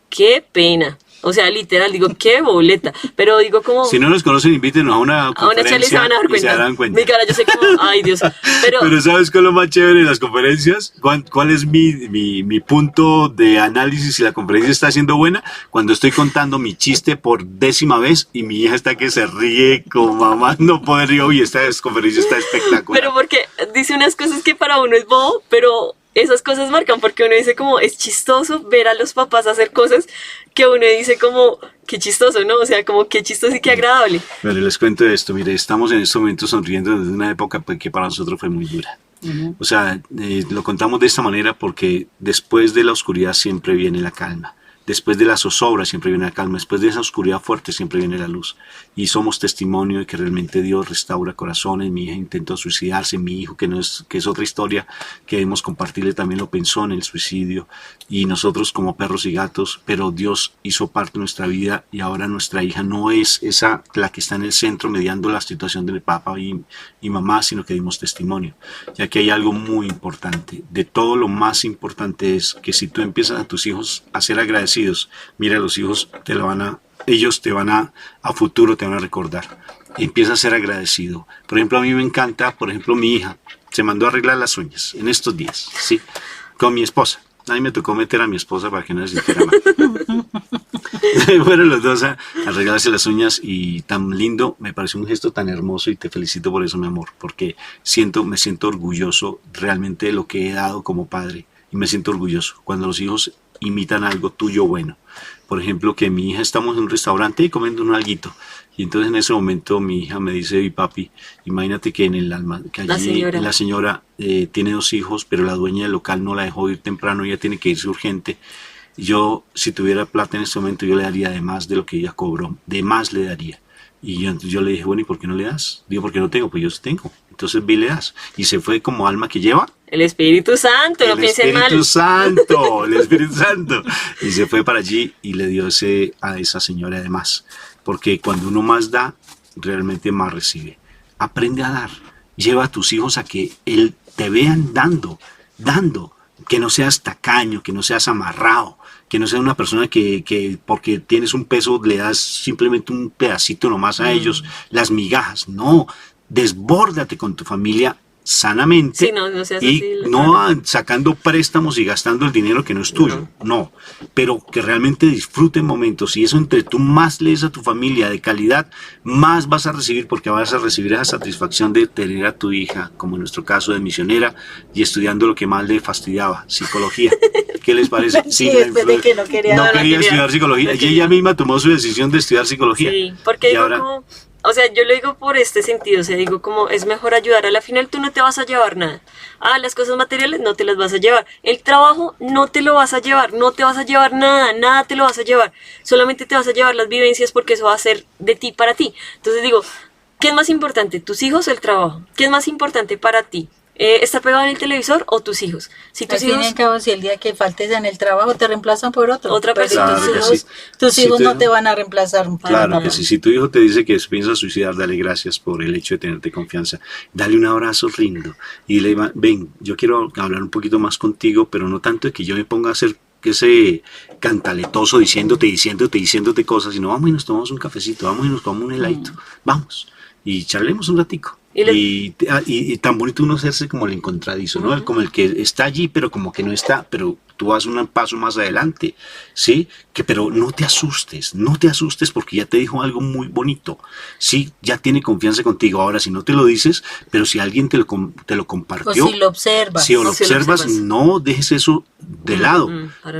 qué pena. O sea, literal, digo, qué boleta. Pero digo como... Si no nos conocen, invítenos a una a una charla y se conferencia van a dar y cuenta. se darán cuenta. Mi cara, yo sé como, ay Dios. Pero ¿sabes cuál es lo más chévere de las conferencias? ¿Cuál es mi punto de análisis si la conferencia está siendo buena? Cuando estoy contando mi chiste por 10ª vez y mi hija está que se ríe como mamá no puede reír. Uy, esta conferencia está espectacular. pero porque dice unas cosas que para uno es bobo, pero esas cosas marcan porque uno dice como, es chistoso ver a los papás hacer cosas que uno dice como, qué chistoso, ¿no? O sea, como qué chistoso y qué agradable. Pero les cuento esto, mire, estamos en este momento sonriendo desde una época que para nosotros fue muy dura. O sea, lo contamos de esta manera porque después de la oscuridad siempre viene la calma. Después de la zozobra siempre viene la calma. Después de esa oscuridad fuerte siempre viene la luz. Y somos testimonio de que realmente Dios restaura corazones. Mi hija intentó suicidarse. Mi hijo, que es otra historia que debemos compartirle, también lo pensó en el suicidio. Y nosotros como perros y gatos, pero Dios hizo parte de nuestra vida y ahora nuestra hija no es esa la que está en el centro mediando la situación del papá y mamá, sino que dimos testimonio. Ya que hay algo muy importante. De todo lo más importante es que si tú empiezas a tus hijos a ser agradecidos, mira, los hijos ellos te van a futuro te van a recordar. Empieza a ser agradecido. Por ejemplo, a mí me encanta, por ejemplo, mi hija se mandó a arreglar las uñas en estos días, ¿sí? Con mi esposa. A mí me tocó meter a mi esposa para que no se sintiera mal. fueron los dos a arreglarse las uñas y tan lindo, me pareció un gesto tan hermoso y te felicito por eso, mi amor, porque me siento orgulloso realmente de lo que he dado como padre y me siento orgulloso cuando los hijos imitan algo tuyo bueno. Por ejemplo, que mi hija estamos en un restaurante y comiendo un alguito y entonces en ese momento mi hija me dice, y papi, imagínate que que allí la señora tiene 2 hijos, pero la dueña del local no la dejó ir temprano, ella tiene que irse urgente. Yo, si tuviera plata en este momento, yo le daría de más de lo que ella cobró, de más le daría. Y yo le dije, bueno, ¿y por qué no le das? Digo, porque no tengo, pues yo sí tengo. Entonces vi le das. Y se fue como alma que lleva. El Espíritu Santo, no piensen mal. El Espíritu Santo, el Espíritu Santo. Y se fue para allí y le dio a esa señora además. Porque cuando uno más da, realmente más recibe. Aprende a dar. Lleva a tus hijos a que te vean dando. Que no seas tacaño, que no seas amarrado, que no seas una persona que porque tienes un peso le das simplemente un pedacito nomás a ellos, las migajas. No, desbórdate con tu familia sanamente, sí, no seas y así, no sacando préstamos y gastando el dinero que no es tuyo, no, pero que realmente disfruten momentos, y eso entre tú más lees a tu familia de calidad, más vas a recibir, porque vas a recibir esa satisfacción de tener a tu hija, como en nuestro caso de misionera, y estudiando lo que más le fastidiaba, psicología. ¿Qué les parece? Sí, después de que no quería estudiar psicología, y ella misma tomó su decisión de estudiar psicología. Sí, porque digo como... O sea, yo lo digo por este sentido, o sea, digo como es mejor ayudar, a la final tú no te vas a llevar nada. Las cosas materiales no te las vas a llevar. El trabajo no te lo vas a llevar, no te vas a llevar nada te lo vas a llevar. Solamente te vas a llevar las vivencias porque eso va a ser de ti para ti. Entonces digo, ¿qué es más importante, tus hijos o el trabajo? ¿Qué es más importante para ti? ¿Estar pegado en el televisor o tus hijos? Si tus hijos... Al fin y al cabo, si el día que faltes en el trabajo te reemplazan por otra persona, Claro, tus hijos no te van a reemplazar. Claro que sí. Si tu hijo te dice que piensa suicidar, dale gracias por el hecho de tenerte confianza. Dale un abrazo lindo y dile, ven, yo quiero hablar un poquito más contigo, pero no tanto de que yo me ponga a hacer ese cantaletoso diciéndote cosas, sino vamos y nos tomamos un cafecito, vamos y nos comamos un heladito, vamos y charlemos un ratico. Y tan bonito uno hacerse como el encontradizo, ¿no? Como el que está allí, pero como que no está, pero tú vas un paso más adelante, ¿sí? Pero no te asustes porque ya te dijo algo muy bonito, ¿sí? Ya tiene confianza contigo. Ahora, si no te lo dices, pero si alguien te lo compartió. O si lo observas. Si lo observas, no dejes eso de lado,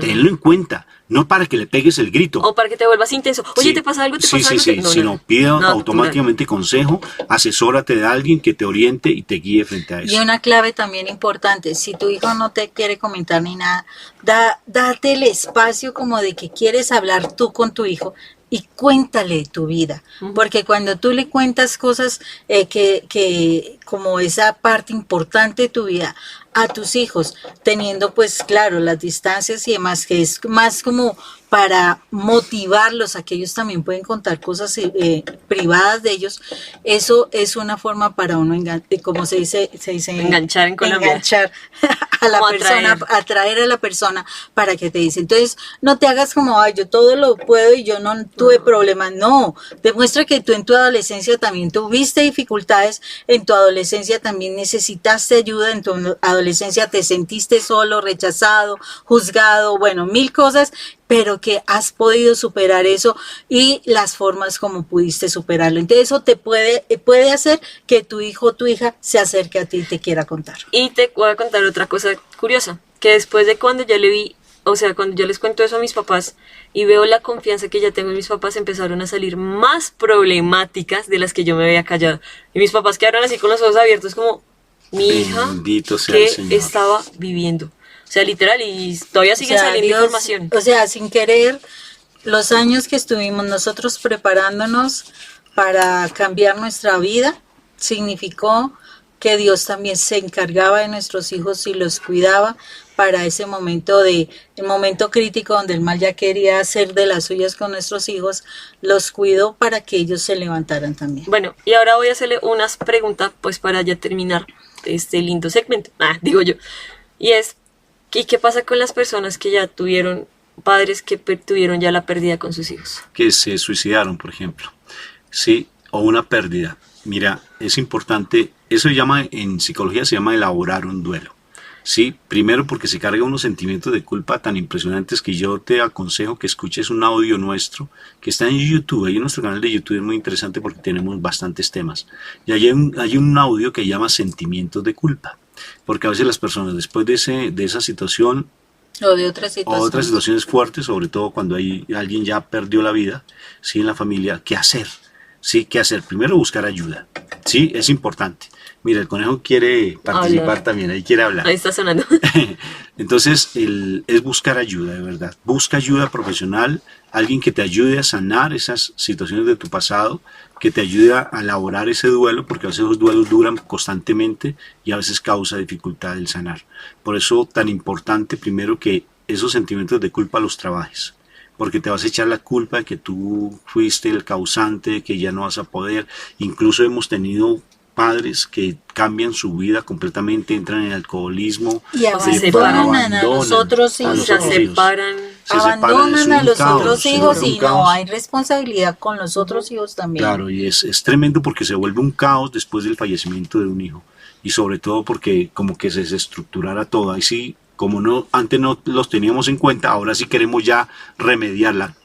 tenlo en cuenta. No para que le pegues el grito. O para que te vuelvas intenso. Oye, sí, ¿te pasa algo? Sí. Sino pide automáticamente consejo, asesórate de alguien que te oriente y te guíe frente a eso. Y una clave también importante, si tu hijo no te quiere comentar ni nada, date el espacio como de que quieres hablar tú con tu hijo y cuéntale tu vida, porque cuando tú le cuentas cosas que como esa parte importante de tu vida a tus hijos, teniendo pues claro las distancias y demás, que es más como para motivarlos a que ellos también pueden contar cosas privadas de ellos, eso es una forma para uno, como se dice enganchar en Colombia, enganchar a la persona, atraer a la persona para que te dice. Entonces, no te hagas como, ay, yo todo lo puedo y yo no tuve problemas. No, demuestra que tú en tu adolescencia también tuviste dificultades, en tu adolescencia también necesitaste ayuda, en tu adolescencia te sentiste solo, rechazado, juzgado, bueno, 1000 cosas, pero que has podido superar eso y las formas como pudiste superarlo. Entonces eso te puede hacer que tu hijo o tu hija se acerque a ti y te quiera contar. Y te voy a contar otra cosa curiosa, que después de cuando yo le vi, o sea, cuando yo les cuento eso a mis papás y veo la confianza que ya tengo en mis papás, empezaron a salir más problemáticas de las que yo me había callado. Y mis papás quedaron así con los ojos abiertos como, mi hija, ¿qué estaba viviendo? O sea, literal, y todavía sigue saliendo información. O sea, sin querer, los años que estuvimos nosotros preparándonos para cambiar nuestra vida, significó que Dios también se encargaba de nuestros hijos y los cuidaba para ese momento el momento crítico donde el mal ya quería hacer de las suyas con nuestros hijos, los cuidó para que ellos se levantaran también. Bueno, y ahora voy a hacerle unas preguntas, pues para ya terminar este lindo segmento, digo yo, y es, ¿y qué pasa con las personas que ya tuvieron padres que tuvieron ya la pérdida con sus hijos? Que se suicidaron, por ejemplo, ¿sí? O una pérdida. Mira, es importante, eso en psicología se llama elaborar un duelo. Sí, primero porque se carga unos sentimientos de culpa tan impresionantes que yo te aconsejo que escuches un audio nuestro que está en YouTube. Ahí en nuestro canal de YouTube es muy interesante porque tenemos bastantes temas. Y hay un audio que llama Sentimientos de culpa. Porque a veces las personas después de esa situación O de otras o situaciones. otras situaciones fuertes, sobre todo cuando alguien ya perdió la vida, ¿sí? En la familia, ¿qué hacer? ¿Sí? ¿Qué hacer? Primero buscar ayuda. Sí, es importante. Mira, el conejo quiere participar Hablar. también, ahí quiere hablar. Ahí está sonando. Entonces, es buscar ayuda, de verdad. Busca ayuda profesional, alguien que te ayude a sanar esas situaciones de tu pasado, que te ayude a elaborar ese duelo, porque a veces los duelos duran constantemente y a veces causa dificultad el sanar. Por eso, tan importante primero que esos sentimientos de culpa los trabajes. Porque te vas a echar la culpa de que tú fuiste el causante, de que ya no vas a poder. Incluso hemos tenido padres que cambian su vida completamente, entran en el alcoholismo, Y se abandonan a los otros a hijos. los Se otros hijos. separan. Se separan, es Abandonan un a los caos, otros se hijos vuelve un y no caos. hay responsabilidad con los otros hijos también. Claro, y es tremendo porque se vuelve un caos después del fallecimiento de un hijo. Y sobre todo porque como que se desestructurara todo. Ahí sí, como no antes no los teníamos en cuenta, ahora sí queremos ya remediarla.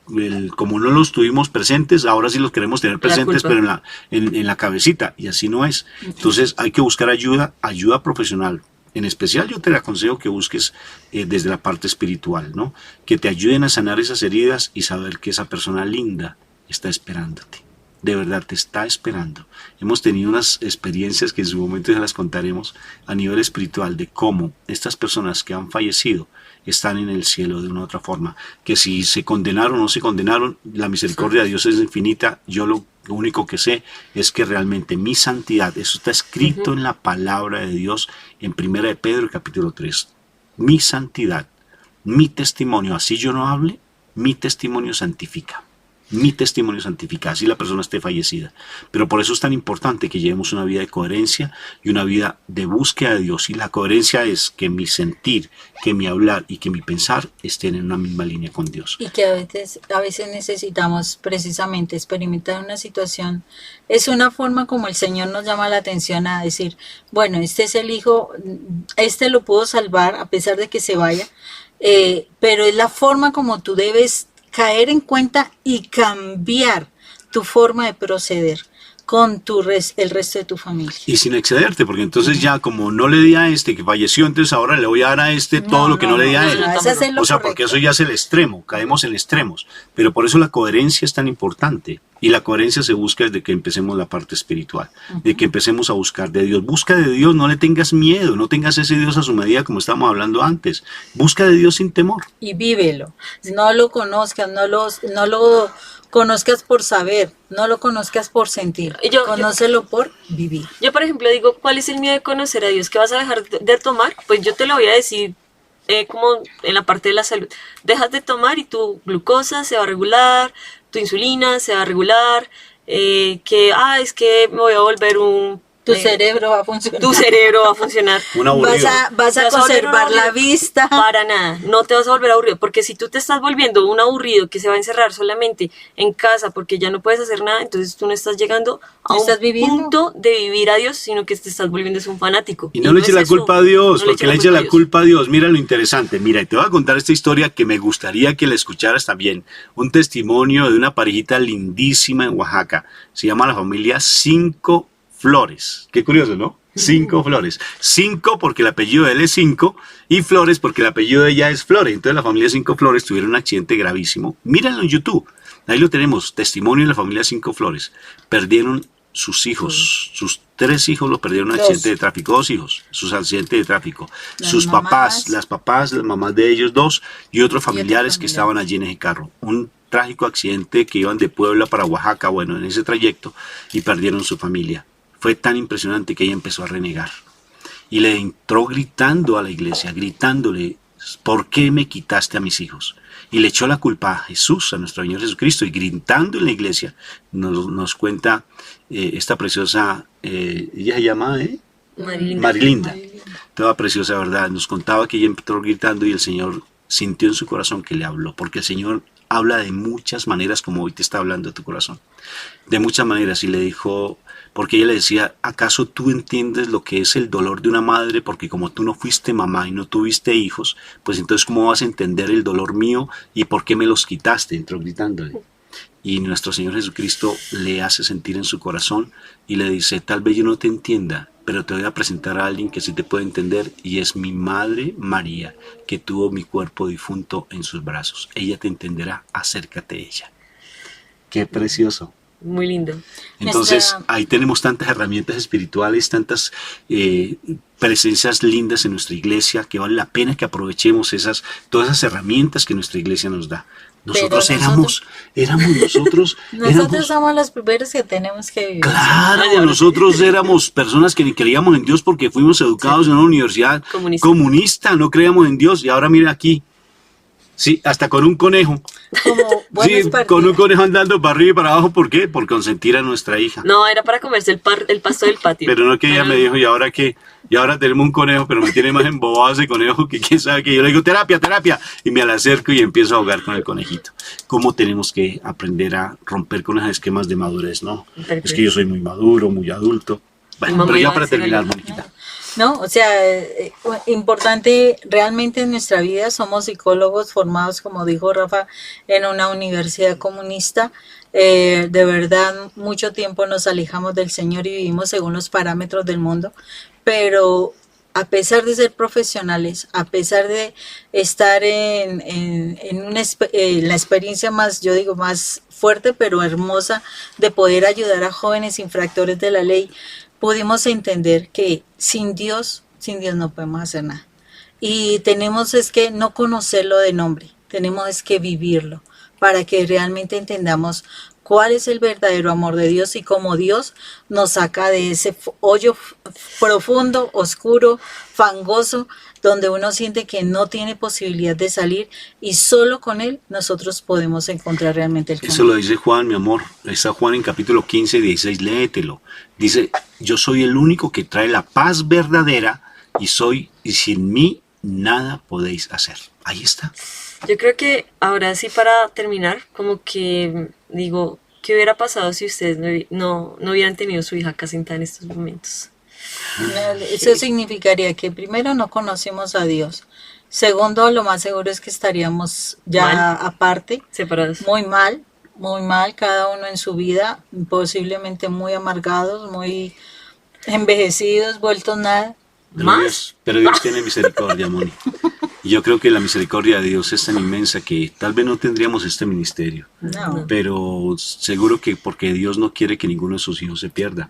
Como no los tuvimos presentes, ahora sí los queremos tener presentes, culpa. pero en la cabecita, y así no es. Entonces hay que buscar ayuda profesional. En especial yo te aconsejo que busques desde la parte espiritual, ¿no? Que te ayuden a sanar esas heridas y saber que esa persona linda está esperándote. De verdad te está esperando. Hemos tenido unas experiencias que en su momento ya las contaremos a nivel espiritual de cómo estas personas que han fallecido están en el cielo de una u otra forma. Que si se condenaron o no se condenaron, la misericordia de Dios es infinita. Yo lo único que sé es que realmente mi santidad, eso está escrito en la palabra de Dios en 1 de Pedro capítulo 3. Mi santidad, mi testimonio, así yo no hable, mi testimonio santifica. Mi testimonio santifica, así la persona esté fallecida. Pero por eso es tan importante que llevemos una vida de coherencia y una vida de búsqueda de Dios. Y la coherencia es que mi sentir, que mi hablar y que mi pensar estén en una misma línea con Dios. Y que a veces necesitamos precisamente experimentar una situación. Es una forma como el Señor nos llama la atención a decir, bueno, este es el hijo, este lo puedo salvar a pesar de que se vaya, pero es la forma como tú debes caer en cuenta y cambiar tu forma de proceder con el resto de tu familia. Y sin excederte, porque entonces ya como no le di a este que falleció, entonces ahora le voy a dar a este todo lo que no le di a él. es hacer lo O sea, correcto. porque eso ya es el extremo, caemos en extremos. Pero por eso la coherencia es tan importante. Y la coherencia se busca desde que empecemos la parte espiritual, de que empecemos a buscar de Dios. Busca de Dios, no le tengas miedo, no tengas ese Dios a su medida como estábamos hablando antes. Busca de Dios sin temor. Y vívelo. No lo conozcas, no lo conozcas por saber, no lo conozcas por sentir. Conócelo por vivir. Yo, por ejemplo, digo, ¿cuál es el miedo de conocer a Dios? ¿Qué vas a dejar de tomar? Pues yo te lo voy a decir como en la parte de la salud. Dejas de tomar y tu glucosa se va a regular, tu insulina se va a regular, es que me voy a volver Tu cerebro va a funcionar. Tu cerebro va a funcionar. Un aburrido. Vas a conservar la vista. Para nada, no te vas a volver aburrido, porque si tú te estás volviendo un aburrido que se va a encerrar solamente en casa porque ya no puedes hacer nada, entonces tú no estás llegando a un punto de vivir a Dios, sino que te estás volviendo un fanático. Y no le eches la culpa a Dios, porque le eches la Dios. culpa a Dios. Mira lo interesante. Mira, y te voy a contar esta historia que me gustaría que la escucharas también. Un testimonio de una parejita lindísima en Oaxaca. Se llama la familia Cinco Flores. Qué curioso, ¿no? Cinco Flores. Cinco porque el apellido de él es Cinco y Flores porque el apellido de ella es Flores. Entonces la familia Cinco Flores tuvieron un accidente gravísimo. Mírenlo en YouTube. Ahí lo tenemos. Testimonio de la familia Cinco Flores. Perdieron sus hijos. Sus 3 hijos los perdieron en un accidente de tráfico. 2 hijos. Sus accidentes de tráfico. Sus papás, las mamás de ellos 2 y otros familiares que estaban allí en ese carro. Un trágico accidente que iban de Puebla para Oaxaca, bueno, en ese trayecto, y perdieron su familia. Fue tan impresionante que ella empezó a renegar. Y le entró gritando a la iglesia, gritándole, ¿por qué me quitaste a mis hijos? Y le echó la culpa a Jesús, a nuestro Señor Jesucristo, y gritando en la iglesia, nos cuenta esta preciosa, ella se llama Marilinda. Toda preciosa, ¿verdad? Nos contaba que ella empezó gritando y el Señor sintió en su corazón que le habló, porque el Señor habla de muchas maneras, como hoy te está hablando tu corazón. De muchas maneras. Y le dijo, porque ella le decía, ¿acaso tú entiendes lo que es el dolor de una madre? Porque como tú no fuiste mamá y no tuviste hijos, pues entonces ¿cómo vas a entender el dolor mío y por qué me los quitaste? Entró gritándole. Y nuestro Señor Jesucristo le hace sentir en su corazón y le dice, tal vez yo no te entienda, pero te voy a presentar a alguien que sí te puede entender, y es mi madre María, que tuvo mi cuerpo difunto en sus brazos. Ella te entenderá, acércate a ella. Qué precioso. Muy lindo. Entonces, ahí tenemos tantas herramientas espirituales, tantas presencias lindas en nuestra iglesia, que vale la pena que aprovechemos todas esas herramientas que nuestra iglesia nos da. Nosotros éramos somos los primeros que tenemos que vivir. Claro, nosotros éramos personas que ni creíamos en Dios porque fuimos educados en una universidad comunista, no creíamos en Dios, y ahora mira aquí. Sí, hasta con un conejo. Sí, con un conejo andando para arriba y para abajo. ¿Por qué? Por consentir a nuestra hija. No, era para comerse el pasto del patio. Pero no, que ella me dijo, ¿y ahora qué? Y ahora tenemos un conejo, pero me tiene más embobado ese conejo que quién sabe que yo le digo, terapia. Y me la acerco y empiezo a jugar con el conejito. ¿Cómo tenemos que aprender a romper con esos esquemas de madurez, no? Perfecto. Es que yo soy muy maduro, muy adulto. Bueno, pero ya para terminar, Moniquita. No, o sea, importante realmente en nuestra vida. Somos psicólogos formados, como dijo Rafa, en una universidad comunista. De verdad, mucho tiempo nos alejamos del Señor y vivimos según los parámetros del mundo, pero a pesar de ser profesionales, a pesar de estar en la experiencia más, yo digo, más fuerte pero hermosa de poder ayudar a jóvenes infractores de la ley, pudimos entender que sin Dios no podemos hacer nada. Y tenemos es que no conocerlo de nombre, tenemos es que vivirlo para que realmente entendamos cuál es el verdadero amor de Dios y cómo Dios nos saca de ese hoyo profundo, oscuro, fangoso, donde uno siente que no tiene posibilidad de salir, y solo con Él nosotros podemos encontrar realmente el camino. Eso lo dice Juan, mi amor. Está Juan en capítulo 15, 16, léetelo. Dice, yo soy el único que trae la paz verdadera y sin mí nada podéis hacer. Ahí está. Yo creo que ahora sí, para terminar, como que digo, ¿qué hubiera pasado si ustedes no hubieran tenido su hija Casinta en estos momentos? Eso significaría que primero no conocimos a Dios. Segundo, lo más seguro es que estaríamos ya aparte, separados. Muy mal, cada uno en su vida, posiblemente muy amargados, muy envejecidos, vueltos nada. Pero Dios tiene misericordia, Moni. Y yo creo que la misericordia de Dios es tan inmensa que tal vez no tendríamos este ministerio. No. Pero seguro que porque Dios no quiere que ninguno de sus hijos se pierda.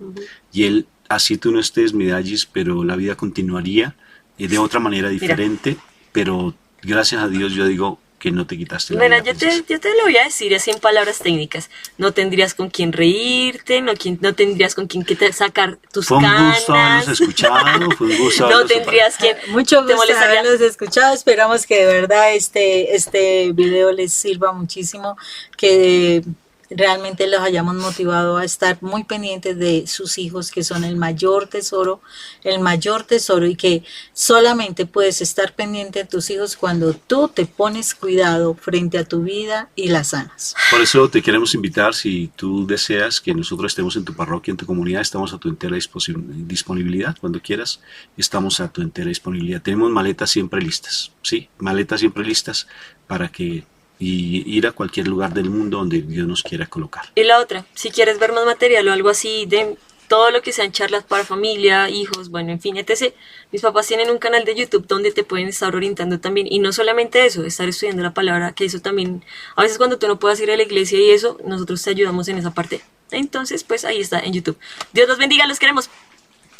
Y Él, así tú no estés, Midallis, pero la vida continuaría de otra manera diferente. Mira. Pero gracias a Dios yo digo que no te quitaste la vida. Yo te lo voy a decir así en palabras técnicas. No tendrías con quién reírte, no tendrías con quién sacar tus canas. Fue un gusto haberlos escuchado, fue un gusto No tendrías quien mucho gusto haberlos escuchado. Esperamos que de verdad este video les sirva muchísimo, que realmente los hayamos motivado a estar muy pendientes de sus hijos, que son el mayor tesoro, y que solamente puedes estar pendiente de tus hijos cuando tú te pones cuidado frente a tu vida y la sanas. Por eso te queremos invitar, si tú deseas que nosotros estemos en tu parroquia, en tu comunidad, estamos a tu entera disponibilidad. Cuando quieras, estamos a tu entera disponibilidad. Tenemos maletas siempre listas, ¿sí? Maletas siempre listas para que ir a cualquier lugar del mundo donde Dios nos quiera colocar. Y la otra, si quieres ver más material o algo así de todo lo que sean charlas para familia, hijos, bueno, en fin, etc. Mis papás tienen un canal de YouTube donde te pueden estar orientando también, y no solamente eso, estar estudiando la palabra, que eso también, a veces cuando tú no puedas ir a la iglesia y eso, nosotros te ayudamos en esa parte. Entonces, pues ahí está, en YouTube. Dios los bendiga, los queremos.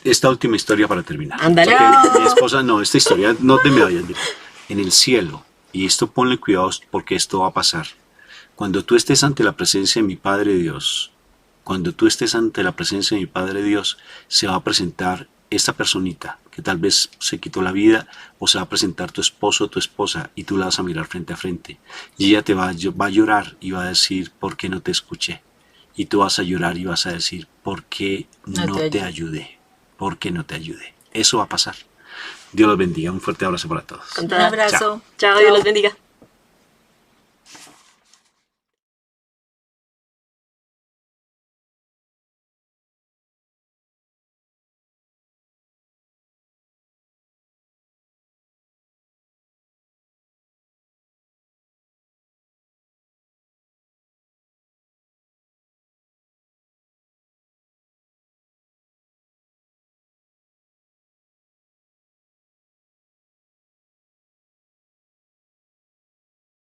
Esta última historia para terminar. Ándale. Mi esposa, esta historia, no te me vayas. En el cielo, y esto ponle cuidado porque esto va a pasar. Cuando tú estés ante la presencia de mi Padre Dios, se va a presentar esta personita que tal vez se quitó la vida, o se va a presentar tu esposo o tu esposa, y tú la vas a mirar frente a frente. Y ella te va a llorar y va a decir, ¿por qué no te escuché? Y tú vas a llorar y vas a decir, ¿por qué no te ayudé? ¿Por qué no te ayudé? Eso va a pasar. Dios los bendiga. Un fuerte abrazo para todos. Un abrazo. Chao, Dios los bendiga.